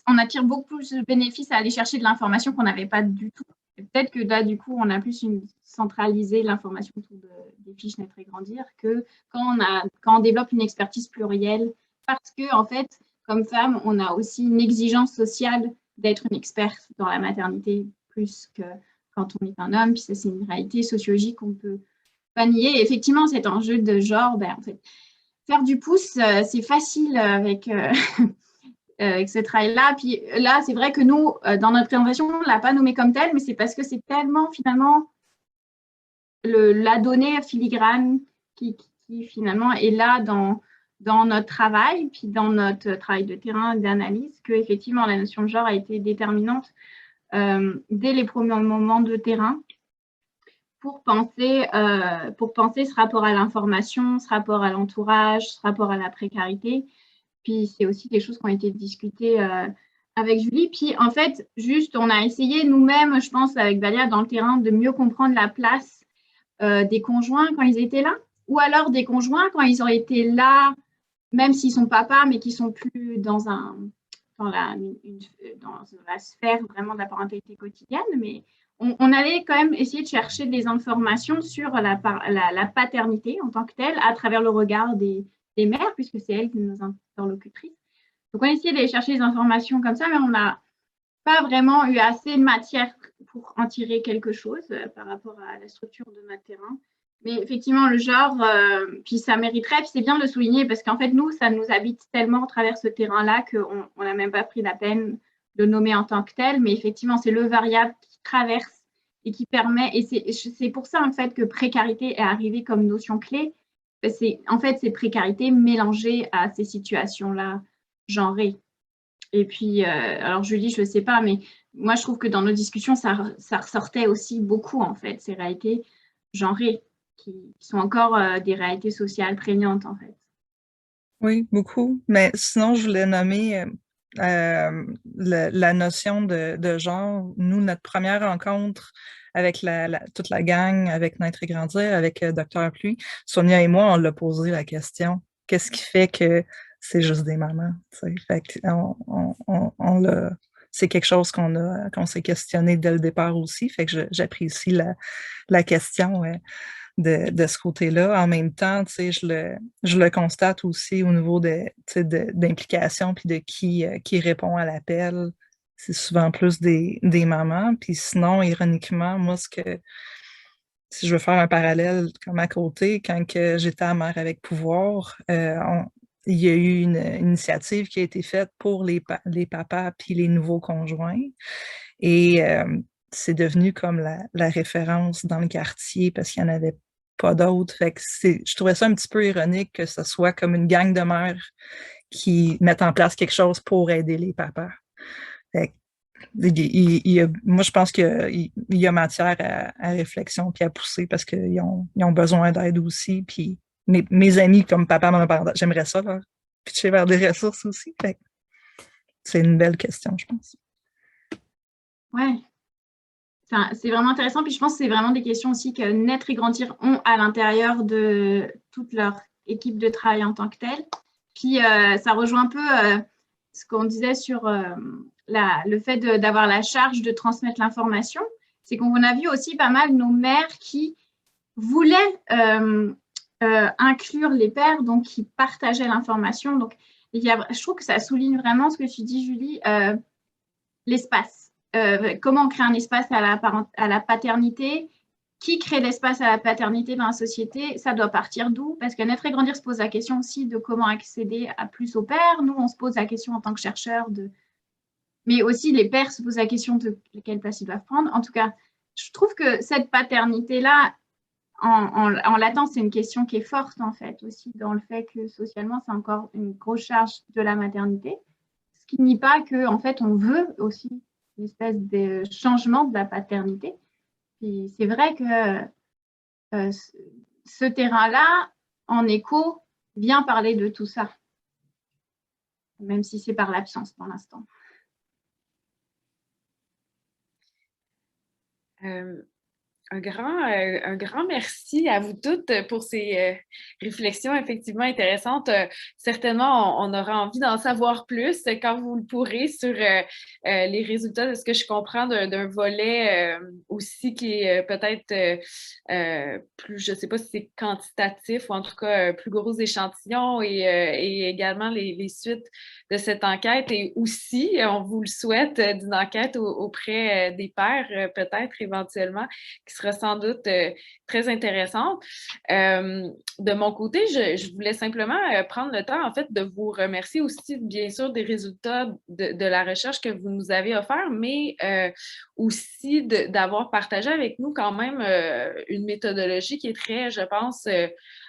on attire beaucoup plus de bénéfices à aller chercher de l'information qu'on n'avait pas du tout. Peut-être que là, du coup, on a plus centralisé l'information autour des fiches naître et grandir que quand on développe une expertise plurielle. Parce que, en fait, comme femme, on a aussi une exigence sociale d'être une experte dans la maternité plus que quand on est un homme. Puis ça, c'est une réalité sociologique qu'on ne peut pas nier. Et effectivement, cet enjeu de genre, en fait, faire du pouce, c'est facile avec ce travail-là. Puis là, c'est vrai que nous, dans notre présentation, on ne l'a pas nommé comme tel, mais c'est parce que c'est tellement, finalement, la donnée filigrane qui finalement, est là dans notre travail, puis dans notre travail de terrain d'analyse, qu'effectivement, la notion de genre a été déterminante dès les premiers moments de terrain pour penser ce rapport à l'information, ce rapport à l'entourage, ce rapport à la précarité. Puis c'est aussi des choses qui ont été discutées avec Julie. Puis en fait, juste, on a essayé nous-mêmes, je pense, avec Dalia, dans le terrain, de mieux comprendre la place des conjoints quand ils étaient là, ou alors des conjoints quand ils ont été là, même s'ils sont papas, mais qui sont plus dans la sphère vraiment de la parentalité quotidienne. Mais on allait quand même essayer de chercher des informations sur la paternité en tant que telle à travers le regard des mères, puisque c'est elles qui nous interlocutrices. Donc, on a essayé d'aller chercher des informations comme ça, mais on n'a pas vraiment eu assez de matière pour en tirer quelque chose par rapport à la structure de notre terrain. Mais effectivement, le genre, puis ça mériterait, puis c'est bien de le souligner, parce qu'en fait, nous, ça nous habite tellement à travers ce terrain-là qu'on n'a même pas pris la peine de le nommer en tant que tel, mais effectivement, c'est le variable qui traverse et qui permet, et c'est pour ça, en fait, que précarité est arrivé comme notion clé. En fait, c'est précarité mélangée à ces situations-là genrées. Et puis, alors Julie, je ne sais pas, mais moi, je trouve que dans nos discussions, ça ressortait aussi beaucoup, en fait, ces réalités genrées qui sont encore des réalités sociales prégnantes, en fait. Oui, beaucoup. Mais sinon, je voulais nommer la notion de genre. Nous, notre première rencontre avec toute la gang, avec Naître et Grandir, avec Dr. Pluie, Sonia et moi, on l'a posé la question. Qu'est-ce qui fait que c'est juste des mamans? Fait que c'est quelque chose qu'on s'est questionné dès le départ aussi. Fait que j'apprécie la question de ce côté-là. En même temps, je le constate aussi au niveau d'implication puis de qui répond à l'appel. C'est souvent plus des mamans. Puis sinon, ironiquement, moi, si je veux faire un parallèle comme à côté, quand j'étais à Mère avec pouvoir, il y a eu une initiative qui a été faite pour les papas puis les nouveaux conjoints. Et c'est devenu comme la référence dans le quartier parce qu'il n'y en avait pas d'autres. Fait que je trouvais ça un petit peu ironique que ce soit comme une gang de mères qui mettent en place quelque chose pour aider les papas. Fait que, moi, je pense qu'il y a matière à réflexion puis à pousser parce qu'ils ont besoin d'aide aussi. Puis mes amis comme papa, maman, parent, j'aimerais ça, là, pitcher vers des ressources aussi. Fait que c'est une belle question, je pense. Ouais. C'est vraiment intéressant. Puis je pense que c'est vraiment des questions aussi que Naître et Grandir ont à l'intérieur de toute leur équipe de travail en tant que telle. Puis ça rejoint un peu ce qu'on disait sur le fait d'avoir la charge de transmettre l'information. C'est qu'on a vu aussi pas mal nos mères qui voulaient inclure les pères, donc qui partageaient l'information. Donc, je trouve que ça souligne vraiment ce que tu dis, Julie, l'espace. Comment on crée un espace à la paternité, qui crée l'espace à la paternité dans la société, ça doit partir d'où? Parce que Naître et Grandir se pose la question aussi de comment accéder plus aux pères. Nous, on se pose la question en tant que chercheurs, mais aussi les pères se posent la question de quelle place ils doivent prendre. En tout cas, je trouve que cette paternité-là, en latence, c'est une question qui est forte, en fait, aussi, dans le fait que socialement, c'est encore une grosse charge de la maternité. qui nie pas qu'en fait, on veut aussi une espèce de changement de la paternité. Puis c'est vrai que ce terrain-là, en écho, vient parler de tout ça, même si c'est par l'absence pour l'instant. Un grand merci à vous toutes pour ces réflexions effectivement intéressantes. Certainement, on aura envie d'en savoir plus quand vous le pourrez sur les résultats de ce que je comprends d'un volet aussi qui est peut-être plus, je ne sais pas si c'est quantitatif ou en tout cas plus gros échantillon et également les suites de cette enquête et aussi, on vous le souhaite, d'une enquête auprès des pairs peut-être éventuellement qui sera sans doute très intéressante. De mon côté, je voulais simplement prendre le temps, en fait, de vous remercier aussi, bien sûr, des résultats de la recherche que vous nous avez offert, mais aussi d'avoir partagé avec nous quand même une méthodologie qui est très, je pense,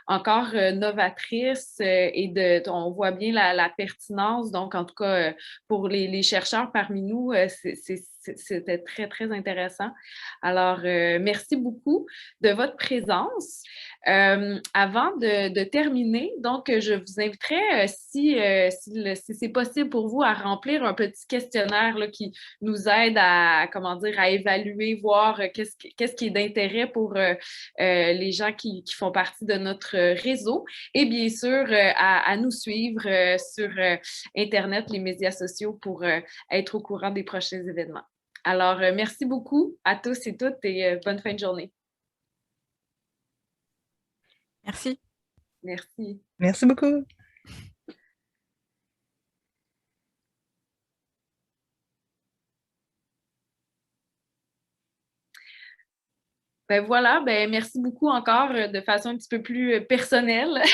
encore novatrice et on voit bien la pertinence. Donc, en tout cas, pour les chercheurs parmi nous, c'était très, très intéressant. Alors, merci beaucoup de votre présence. Avant de terminer, donc, je vous inviterai, si c'est possible pour vous, à remplir un petit questionnaire là, qui nous aide à, comment dire, à évaluer, voir qu'est-ce qui est d'intérêt pour les gens qui font partie de notre réseau et bien sûr à nous suivre sur Internet, les médias sociaux pour être au courant des prochains événements. Alors, merci beaucoup à tous et toutes et bonne fin de journée. Merci. Merci. Merci beaucoup. Ben voilà, ben merci beaucoup encore de façon un petit peu plus personnelle